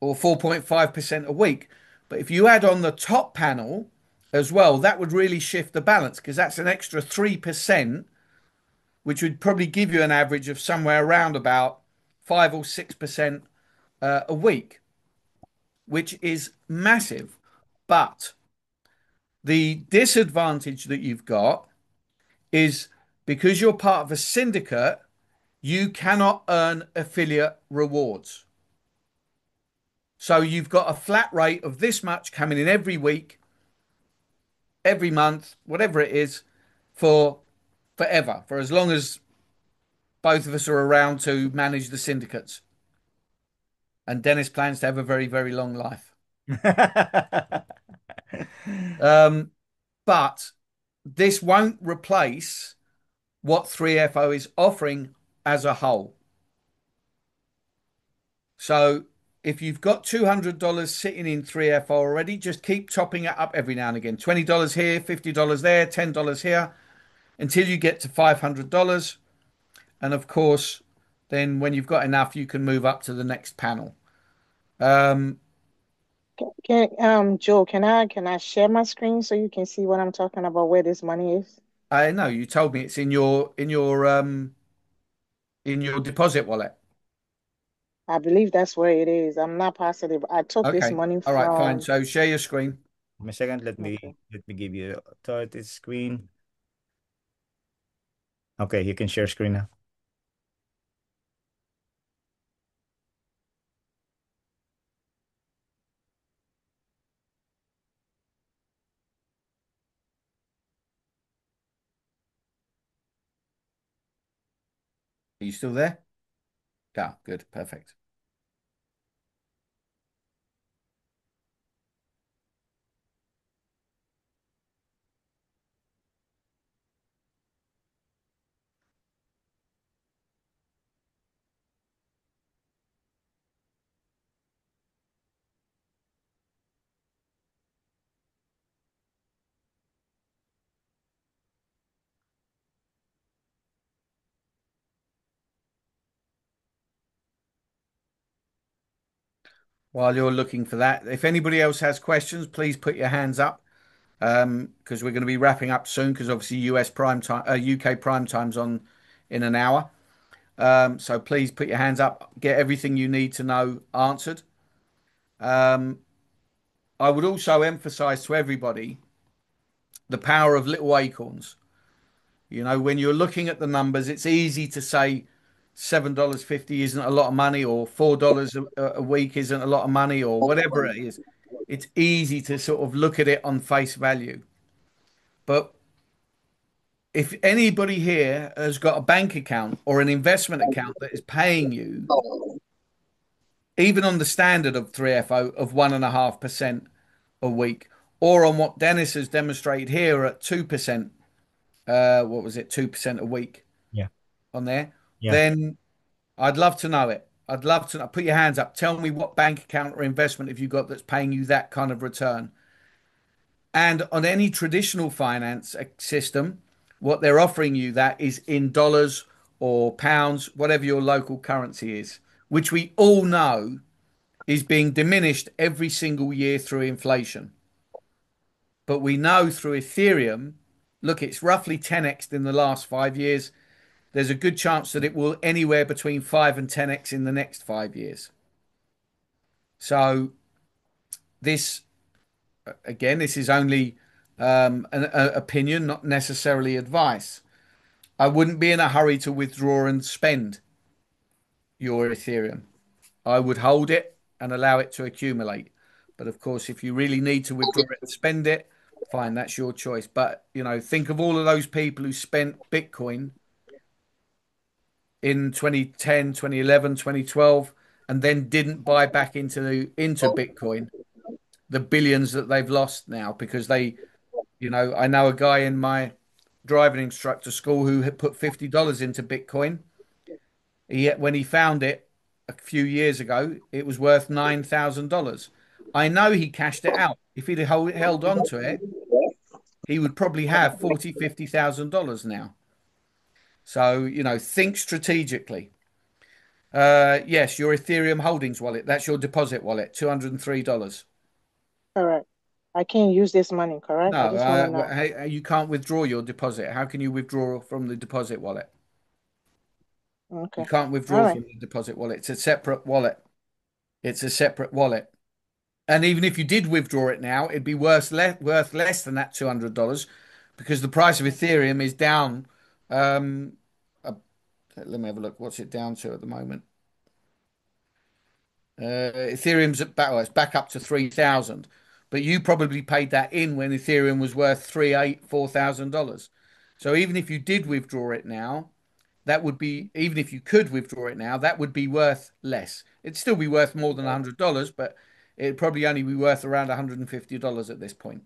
or 4.5% a week. But if you add on the top panel as well, that would really shift the balance, because that's an extra 3%, which would probably give you an average of somewhere around about 5 or 6% a week, which is massive. But the disadvantage that you've got is, because you're part of a syndicate, you cannot earn affiliate rewards. So you've got a flat rate of this much coming in every week, every month, whatever it is, for forever, for as long as both of us are around to manage the syndicates. And Dennis plans to have a very, very long life. But this won't replace what 3FO is offering as a whole. So if you've got $200 sitting in 3FO already, just keep topping it up every now and again. $20 here, $50 there, $10 here, until you get to $500. And of course, then when you've got enough, you can move up to the next panel. Joe, can I share my screen so you can see what I'm talking about, where this money is? I know you told me it's in your deposit wallet. I believe that's where it is. I'm not positive. I took this Okay. money All right, fine. from... So share your screen. A second, let me Okay. give you a authority screen. Okay, you can share screen now. Are you still there? Yeah, good, perfect. While you're looking for that, if anybody else has questions, please put your hands up, because we're going to be wrapping up soon. Because obviously US prime time, UK prime time's on in an hour. So please put your hands up. Get everything you need to know answered. Um, I would also emphasize to everybody the power of little acorns. You know, when you're looking at the numbers, it's easy to say $7.50 isn't a lot of money, or $4 a week isn't a lot of money, or whatever it is. It's easy to sort of look at it on face value. But if anybody here has got a bank account or an investment account that is paying you, even on the standard of 3FO of 1.5% a week, or on what Dennis has demonstrated here at 2%, what was it, 2% a week Yeah. on there, Yeah. then I'd love to know it. I'd love to know. Put your hands up. Tell me what bank account or investment have you got that's paying you that kind of return. And on any traditional finance system, what they're offering you that is in dollars or pounds, whatever your local currency is, which we all know is being diminished every single year through inflation. But we know through Ethereum, look, it's roughly 10x in the last 5 years. There's a good chance that it will anywhere between 5 and 10x in the next 5 years. So this, again, this is only an opinion, not necessarily advice. I wouldn't be in a hurry to withdraw and spend your Ethereum. I would hold it and allow it to accumulate. But of course, if you really need to withdraw it and spend it, fine, that's your choice. But, you know, think of all of those people who spent Bitcoin in 2010, 2011, 2012, and then didn't buy back into Bitcoin, the billions that they've lost now because they, you know, I know a guy in my driving instructor school who had put $50 into Bitcoin. When he found it a few years ago, it was worth $9,000. I know he cashed it out. If he'd held on to it, he would probably have 40, $50,000 now. So, you know, think strategically. Yes, your Ethereum Holdings wallet. That's your deposit wallet, $203. Correct. I can't use this money, correct? I No, just want to know. you can't withdraw your deposit. How can you withdraw from the deposit wallet? You Okay. can't All withdraw right. from the deposit wallet. It's a separate wallet. It's a separate wallet. And even if you did withdraw it now, it'd be worth less than that $200 because the price of Ethereum is down. Um, uh, Let me have a look. What's it down to at the moment? Ethereum's it's back up to 3,000, but you probably paid that in when Ethereum was worth 4,000 dollars. So even if you did withdraw it now, that would be, even if you could withdraw it now, that would be worth less. It'd still be worth more than $100, but it'd probably only be worth around $150 at this point.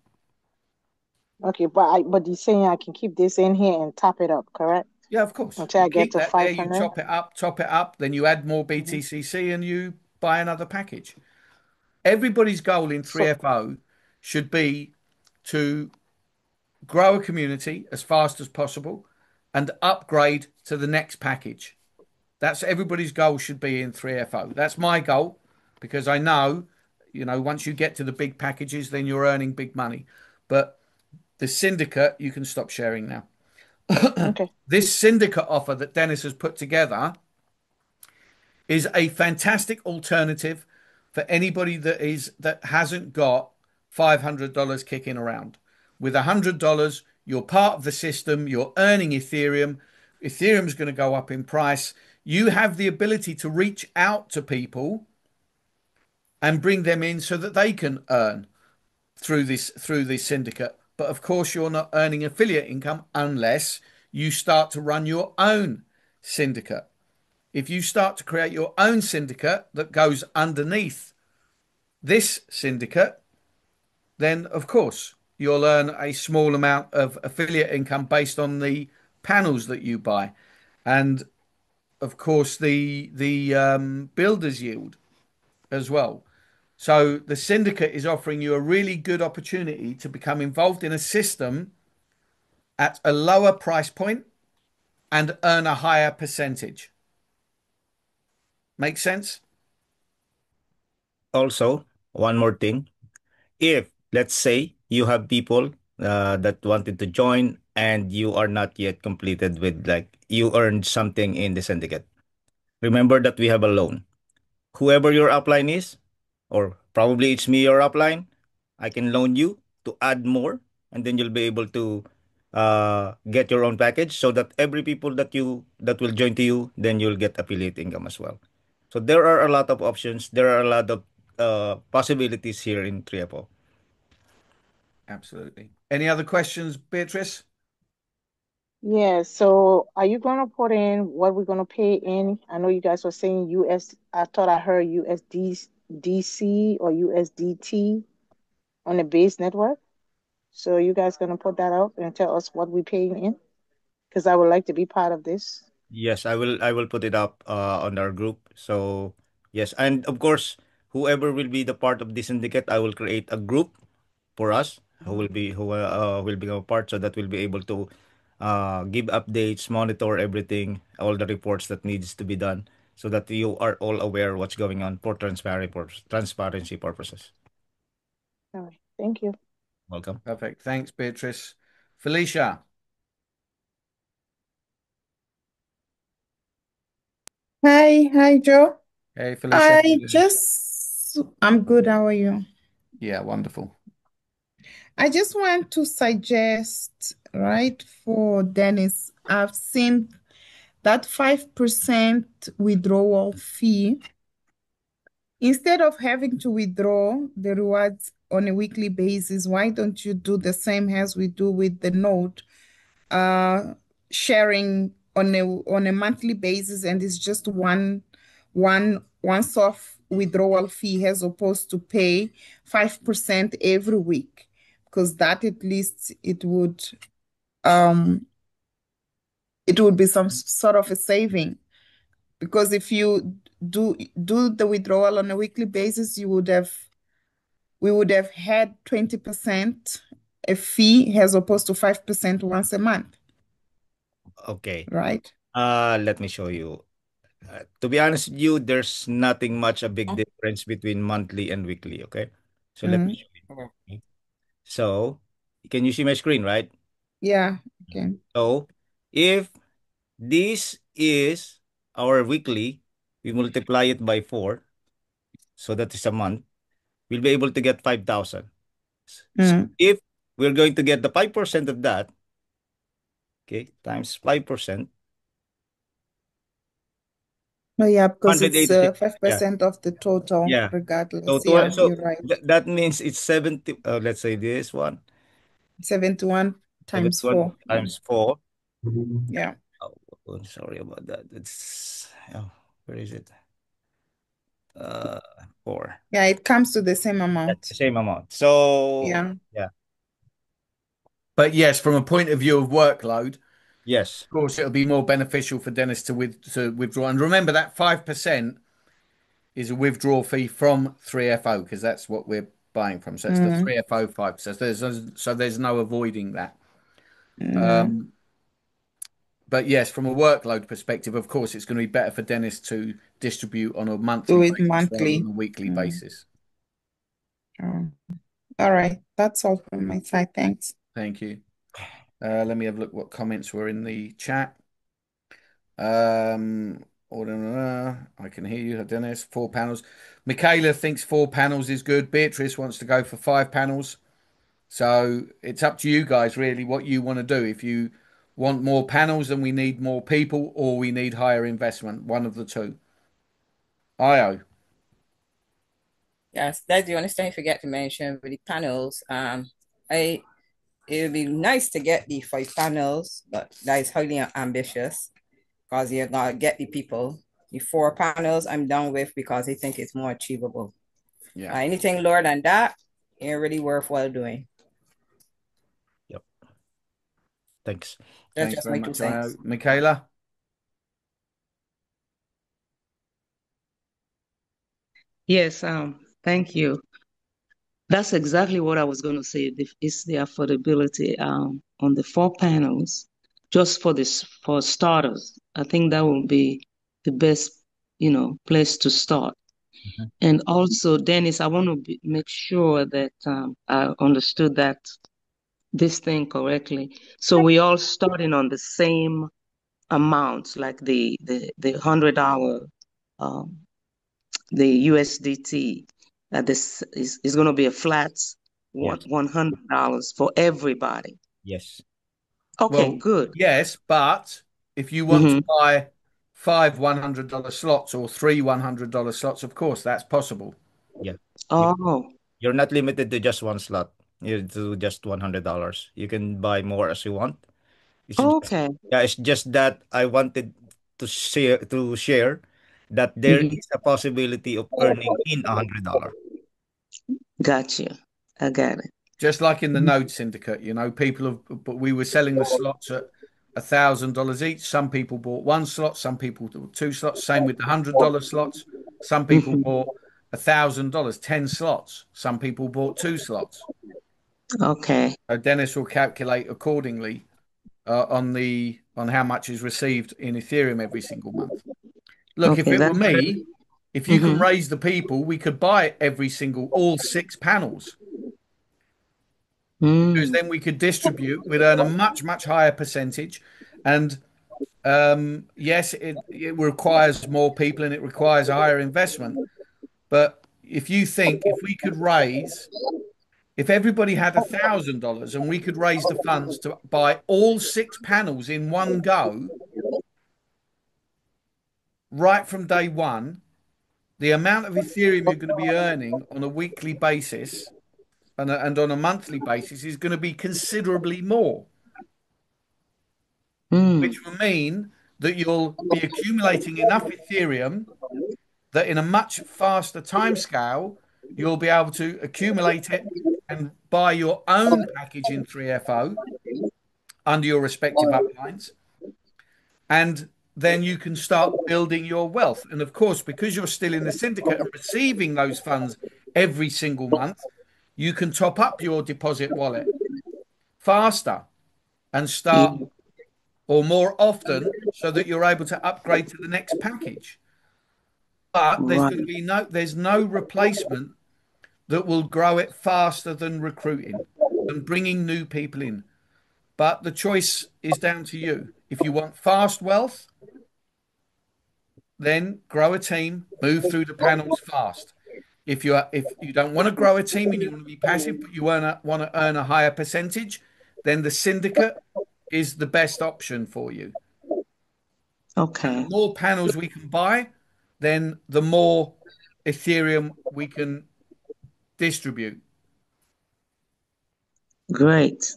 Okay, but you're saying I can keep this in here and top it up, correct? Yeah, of course. Until You I get keep to that there, you 500. top it up, then you add more Mhm. BTCC and you buy another package. Everybody's goal in So 3FO should be to grow a community as fast as possible and upgrade to the next package. That's everybody's goal should be in 3FO. That's my goal because I know, you know, once you get to the big packages, then you're earning big money. But the syndicate, you can stop sharing now. okay. This syndicate offer that Dennis has put together is a fantastic alternative for anybody that hasn't got $500 kicking around. With $100, you're part of the system, you're earning Ethereum, Ethereum is going to go up in price. You have the ability to reach out to people and bring them in so that they can earn through this syndicate. But of course, you're not earning affiliate income unless you start to run your own syndicate. If you start to create your own syndicate that goes underneath this syndicate, then of course you'll earn a small amount of affiliate income based on the panels that you buy, and of course the builders yield as well. So the syndicate is offering you a really good opportunity to become involved in a system at a lower price point and earn a higher percentage. Make sense? Also, one more thing. If, let's say, you have people that wanted to join and you are not yet completed with, like, you earned something in the syndicate, remember that we have a loan. Whoever your upline is, or probably it's me your upline, I can loan you to add more, and then you'll be able to get your own package so that every people that will join to you, then you'll get affiliate income as well. So there are a lot of options. There are a lot of possibilities here in 3FO. Absolutely. Any other questions, Beatrice? Yeah, so are you gonna put in what we're gonna pay in? I know you guys were saying US, I thought I heard USDC or USDT on the base network. So you guys gonna put that out and tell us what we're paying in? Because I would like to be part of this. Yes, I will put it up on our group. So yes, and of course, whoever will be the part of this syndicate, I will create a group for us who will become a part, so that we'll be able to give updates, monitor everything, all the reports that needs to be done, so that you are all aware what's going on for transparency purposes. All right, thank you. Welcome. Perfect. Thanks, Beatrice. Felicia. Hi, Joe. Hey, Felicia. I'm good. How are you? Yeah, wonderful. I just want to suggest, right, for Dennis, I've seen that 5% withdrawal fee. Instead of having to withdraw the rewards on a weekly basis, why don't you do the same as we do with the note, sharing on a monthly basis, and it's just once-off withdrawal fee as opposed to pay 5% every week, because that at least it would be some sort of a saving. Because if you do the withdrawal on a weekly basis, we would have had 20% a fee as opposed to 5% once a month, Okay. right? Let me show you. To be honest with you, there's nothing much a big difference between monthly and weekly. Okay. So let me Mm. show you. Okay. So, can you see my screen, right? Yeah, okay. So, if this is our weekly, we multiply it by 4, so that is a month, we'll be able to get 5,000. So Mm. if we're going to get the 5% of that, okay, times 5%, Oh, yeah, because it's 186. Yeah, 5% of the total, yeah. So, regardless. Yeah, you're right. that means it's 70, let's say this one, 71 times 71 4. Yeah. times 4. Yeah. Oh, sorry about that. Where is it? 4. Yeah, it comes to the same That's the amount. same amount. So, Yeah. yeah, But yes, from a point of view of workload, of yes. course, it'll be more beneficial for Dennis to withdraw. And remember that 5% is a withdrawal fee from 3FO because that's what we're buying from. So it's the Mm. 3FO 5%. So there's no avoiding that. Mm. But yes, from a workload perspective, of course, it's going to be better for Dennis to distribute on a monthly Do it basis rather than monthly. a weekly Mm. basis. Oh. All right. That's all from my side. Thanks. Thank you. Let me have a look what comments were in the chat. Um, I can hear you, Dennis. 4 panels. Michaela thinks 4 panels is good. Beatrice wants to go for 5 panels. So it's up to you guys, really, what you want to do. If you want more panels and we need more people, or we need higher investment. One of the two. IO. Yes, that's the only thing I forget to mention with the panels. I it would be nice to get the 5 panels, but that is highly ambitious because you're gonna get the people. The 4 panels I'm done with because I think it's more achievable. Yeah. Anything lower than that ain't really worthwhile doing. Yep. Thanks. That's Thanks just very my 2 much, IO. cents. Michaela? Yes, thank you. That's exactly what I was going to say. It's the affordability on the 4 panels, just for this for starters. I think that will be the best, place to start. Mhm. And also, Dennis, I want to make sure that I understood this thing correctly. So we all starting on the same amount, like the 100 hour, um, the USDT. This is going to be a flat Yes. $100 for everybody. Yes. Okay, Well, good. yes, but if you want to Hmm. buy 5 $100 slots or 3 $100 slots, of course, that's possible. Yeah. You, Oh, you're not limited to just one slot. You to just $100. You can buy more as you want. It's just, okay. yeah, it's just that I wanted to share that there Hmm. is a possibility of earning in $100. Gotcha. I got it. Just like in the Node Syndicate, people have, but we were selling the slots at $1,000 each. Some people bought one slot, some people bought 2 slots. Same with the $100 slots. Some people Hmm. bought $1,000, 10 slots. Some people bought 2 slots. Okay. So Dennis will calculate accordingly on how much is received in Ethereum every single month. Look, if Okay. it That. were me, if you can Hmm. raise the people, we could buy all 6 panels. Because Mm. then we could distribute, we'd earn a much, much higher percentage. And yes, it requires more people and it requires a higher investment. But if we could raise, if everybody had $1,000 and we could raise the funds to buy all 6 panels in one go, right from day one, the amount of Ethereum you're going to be earning on a weekly basis and on a monthly basis is going to be considerably more, Mm. which will mean that you'll be accumulating enough Ethereum that in a much faster timescale, you'll be able to accumulate it and buy your own package in 3FO under your respective uplines. And then you can start building your wealth. And of course, because you're still in the syndicate and receiving those funds every single month, you can top up your deposit wallet faster and Yeah. start or more often so that you're able to upgrade to the next package. But Right. there's no replacement that will grow it faster than recruiting and bringing new people in. But the choice is down to you. If you want fast wealth, then grow a team, move through the panels fast. If you don't want to grow a team and you want to be passive, but you want to earn a higher percentage, then the syndicate is the best option for you. And Okay. the more panels we can buy, then the more Ethereum we can distribute. Great.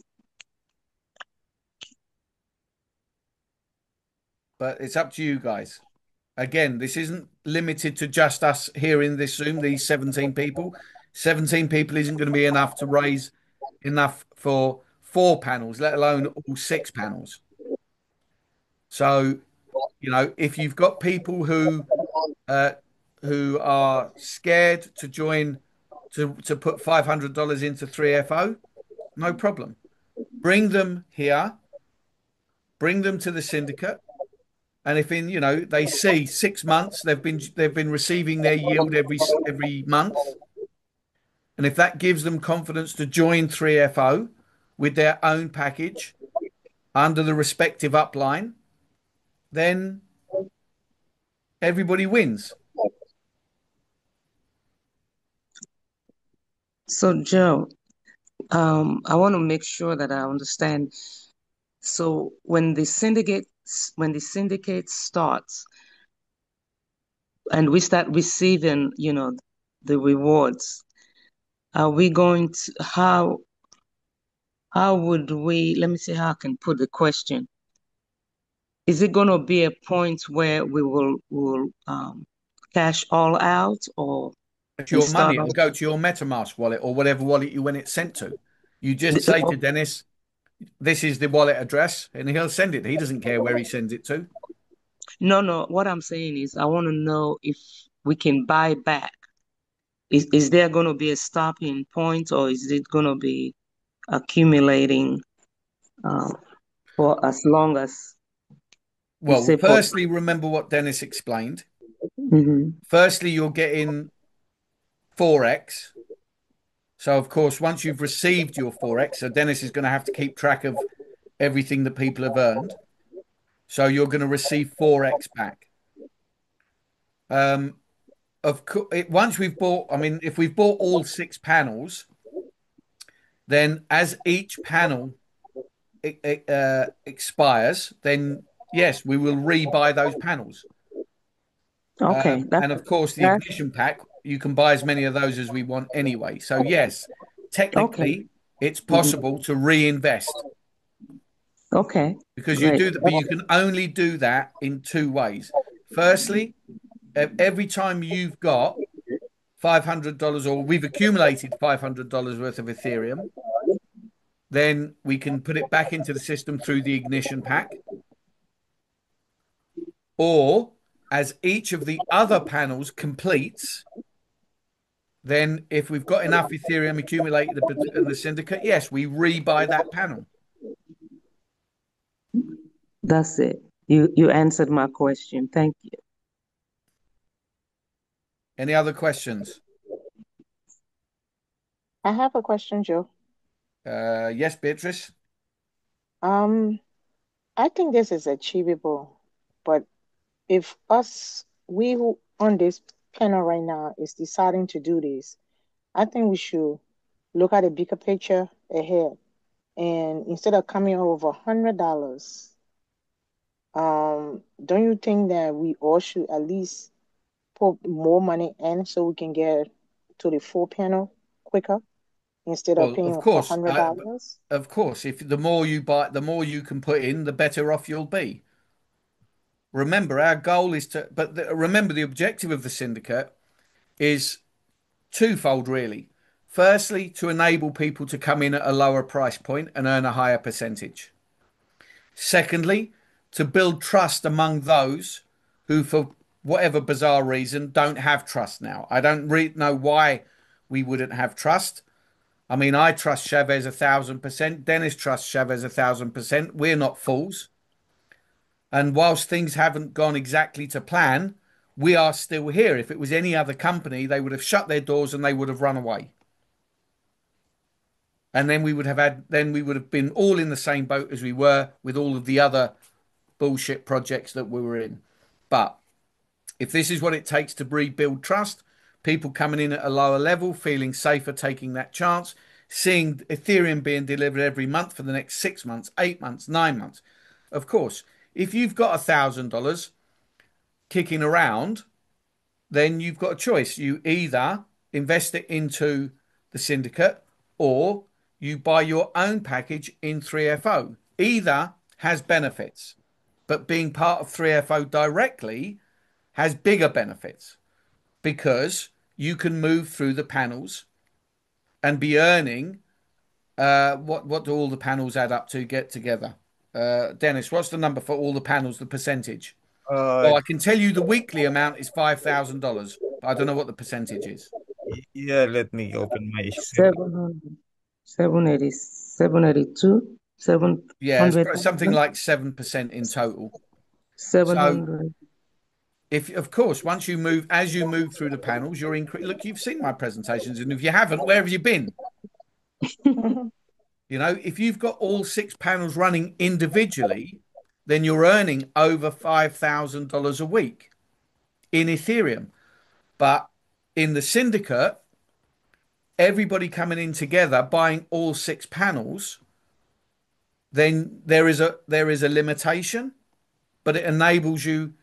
But it's up to you guys. Again, this isn't limited to just us here in this Zoom, these 17 people. 17 people isn't going to be enough to raise enough for 4 panels, let alone all 6 panels. So, if you've got people uh, who are scared to join to put $500 into 3FO, no problem. Bring them here, bring them to the syndicate. And if they see 6 months they've been receiving their yield every month, and if that gives them confidence to join 3FO with their own package under the respective upline, then everybody wins. So, Joe, I want to make sure that I understand. So when the syndicate starts and we start receiving, the rewards, are we going to how would we, let me see how I can put the question. Is it going to be a point where we will cash all out, or It's we your money. start It'll off? go to your MetaMask wallet or whatever wallet you want it sent to. You just say to Dennis, this is the wallet address, and he'll send it. He doesn't care where he sends it to. No, no. What I'm saying is, I want to know if we can buy back. Is there going to be a stopping point, or is it going to be accumulating uh, for as long as you Well, say for? firstly, remember what Dennis explained. Mhm. Firstly, you're getting 4x. So, of course, once you've received your 4x, so Dennis is going to have to keep track of everything that people have earned. So you're going to receive 4x back. Um, of course, once we've bought, I mean, if we've bought all 6 panels, then as each panel expires, then yes, we will rebuy those panels. Okay, And of course, the that's ignition pack, you can buy as many of those as we want anyway. So yes, okay. technically, it's Mhm. possible to reinvest Okay, because you great. do that, but you can only do that in 2 ways. Firstly, every time you've got $500 or we've accumulated $500 worth of Ethereum, then we can put it back into the system through the ignition pack. Or as each of the other panels completes, then if we've got enough Ethereum accumulated in the syndicate, yes, we rebuy that panel. That's it. You answered my question. Thank you. Any other questions? I have a question, Joe. Yes, Beatrice. Um, I think this is achievable, but if we who on this panel right now is deciding to do this, I think we should look at a bigger picture ahead. And instead of coming over $100, don't you think that we all should at least put more money in so we can get to the full panel quicker instead of Well, paying for $100? of course, if the more you buy, the more you can put in, the better off you'll be. Remember, our goal is to, but remember, the objective of the syndicate is twofold, really. Firstly, to enable people to come in at a lower price point and earn a higher percentage. Secondly, to build trust among those who, for whatever bizarre reason, don't have trust now. I don't really know why we wouldn't have trust. I mean, I trust Chavez 1,000%. Dennis trusts Chavez 1,000%. We're not fools. And whilst things haven't gone exactly to plan, we are still here. If it was any other company, they would have shut their doors and they would have run away. And then we would have been all in the same boat as we were with all of the other bullshit projects that we were in. But if this is what it takes to rebuild trust, people coming in at a lower level, feeling safer taking that chance, seeing Ethereum being delivered every month for the next 6 months, 8 months, 9 months. Of course, if you've got $1,000 kicking around, then you've got a choice. You either invest it into the syndicate or you buy your own package in 3FO. Either has benefits, but being part of 3FO directly has bigger benefits because you can move through the panels and be earning what do all the panels add up to get together? Dennis, what's the number for all the panels, the percentage? Uh, Well, I can tell you the weekly amount is $5,000. I don't know what the percentage is. yeah, let me open my Excel. 700, 780, 782, Yeah, it's something 700,000, like 7% in total. So 700. if of course once you move as you move through the panels, you're increase. Look, you've seen my presentations, and if you haven't, where have you been? Mhm. You know, if you've got all 6 panels running individually, then you're earning over $5,000 a week in Ethereum. But in the syndicate, everybody coming in together, buying all 6 panels, then there is a limitation, but it enables you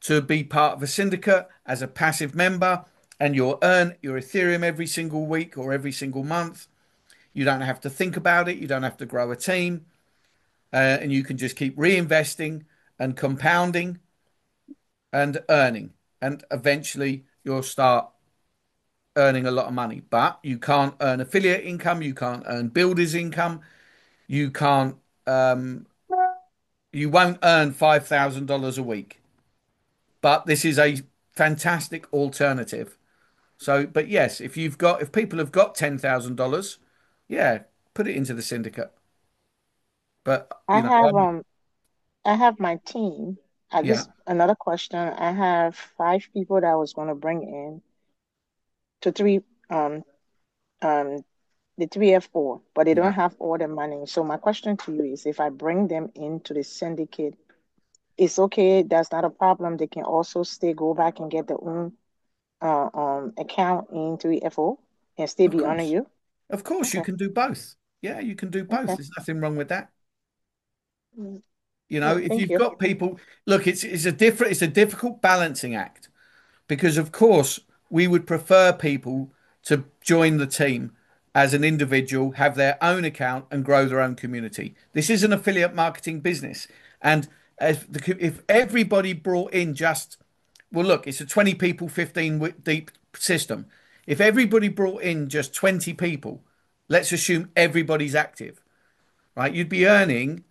to be part of a syndicate as a passive member, and you'll earn your Ethereum every single week or every single month. You don't have to think about it. You don't have to grow a team, and you can just keep reinvesting and compounding and earning, and eventually you'll start earning a lot of money. But you can't earn affiliate income. You can't earn builders income. You can't. You won't earn $5,000 a week. But this is a fantastic alternative. So, but yes, if people have got $10,000, yeah, put it into the syndicate. But I have I have my team. yeah, This another question. I have 5 people that I was going to bring in to three um the 3F4, but they yeah. don't have all the money. So my question to you is, if I bring them into the syndicate, it's okay. That's not a problem. They can also go back and get their own account in 3FO and still Of be under course, you. of course, you Okay. can do both. Yeah, you can do both. Okay. There's nothing wrong with that. Mm, You know, yeah. if Thank you've you. got people, look, it's a difficult balancing act because, of course, we would prefer people to join the team as an individual, have their own account, and grow their own community. This is an affiliate marketing business, and if everybody brought in just, well, look, it's a 20 people, 15 deep system. If everybody brought in just 20 people, let's assume everybody's active, right? You'd be earning,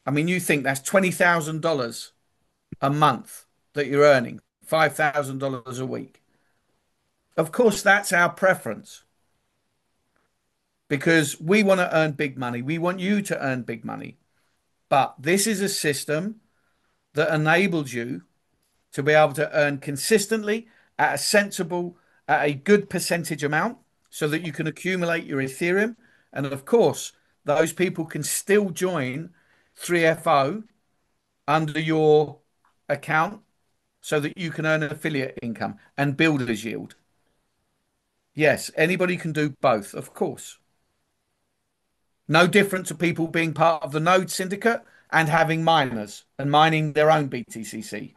I mean, you think that's $20,000 a month that you're earning, $5,000 a week. Of course, that's our preference because we want to earn big money. We want you to earn big money. But this is a system that enables you to be able to earn consistently at a sensible, at a good percentage amount so that you can accumulate your Ethereum. And of course, those people can still join 3FO under your account so that you can earn an affiliate income and builder's yield. Yes, anybody can do both, of course. No different to people being part of the Node Syndicate and having miners and mining their own BTCC.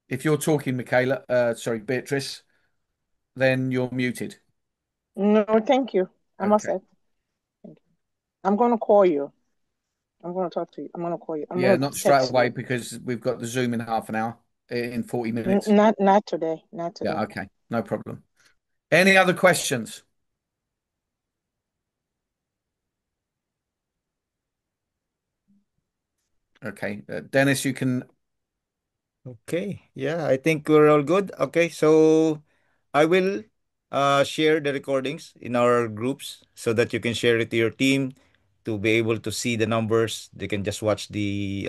If you're talking, Michaela, sorry, Beatrice, then you're muted. No, thank you. I'm all Okay. set. Thank you. I'm going to call you. I'm going to talk to you. I'm going to call you. I'm Yeah, going not to straight text away you. because we've got the Zoom in half an hour, in 40 minutes. Not today. Not Yeah, today. okay, no problem. Any other questions? Okay, Dennis, you can. Okay. Yeah, I think we're all good. Okay, so I will share the recordings in our groups so that you can share it to your team to be able to see the numbers. They can just watch the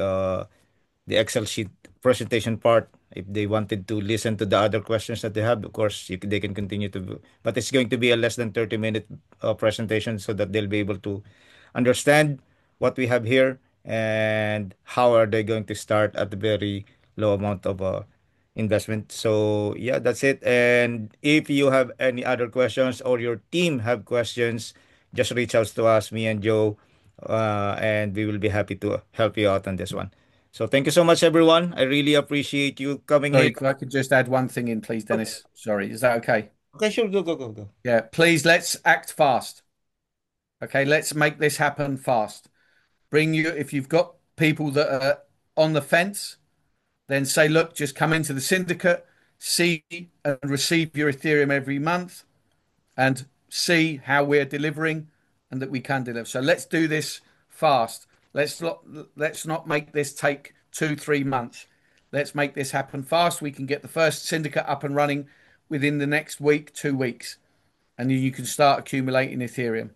Excel sheet presentation part. If they wanted to listen to the other questions that they have, of course, they can continue to. But it's going to be a less than 30-minute presentation so that they'll be able to understand what we have here and how are they going to start at the very low amount of investment. So yeah, that's it. And if you have any other questions or your team have questions, just reach out to us, me and Joe, and we will be happy to help you out on this one. So thank you so much, everyone. I really appreciate you coming here. Sorry, if I could just add one thing in, please, Okay, Dennis. Sorry, is that okay? okay, sure, go, go, go, go. Yeah, please, let's act fast. Okay, let's make this happen fast. If you've got people that are on the fence, then say, look, just come into the syndicate, see and receive your Ethereum every month, and see how we're delivering and that we can deliver. So let's do this fast. Let's not make this take 2, 3 months. Let's make this happen fast. We can get the first syndicate up and running within the next week, 2 weeks, and you can start accumulating Ethereum.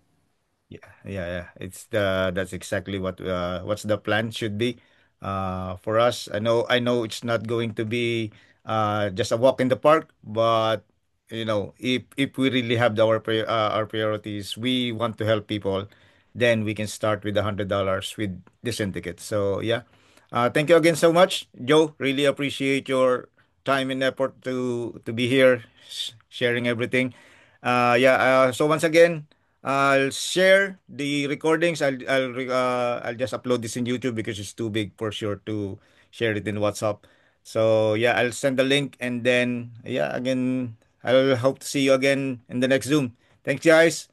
Yeah, yeah, yeah. That's exactly what's the plan should be. For us, I know it's not going to be just a walk in the park, but if we really have our priorities, we want to help people, then we can start with $100 with the syndicate. So yeah, thank you again so much, Joe. Really appreciate your time and effort to be here, sharing everything. So once again, I'll share the recordings. I'll just upload this in YouTube because it's too big for sure to share it in WhatsApp. So yeah, I'll send the link, and then yeah, again, I'll hope to see you again in the next Zoom. Thanks, guys.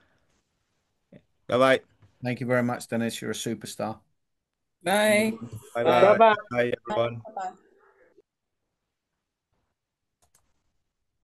Bye bye. Thank you very much, Dennis. You're a superstar. Bye. Bye Bye. bye. Bye-bye. Bye everyone. Bye.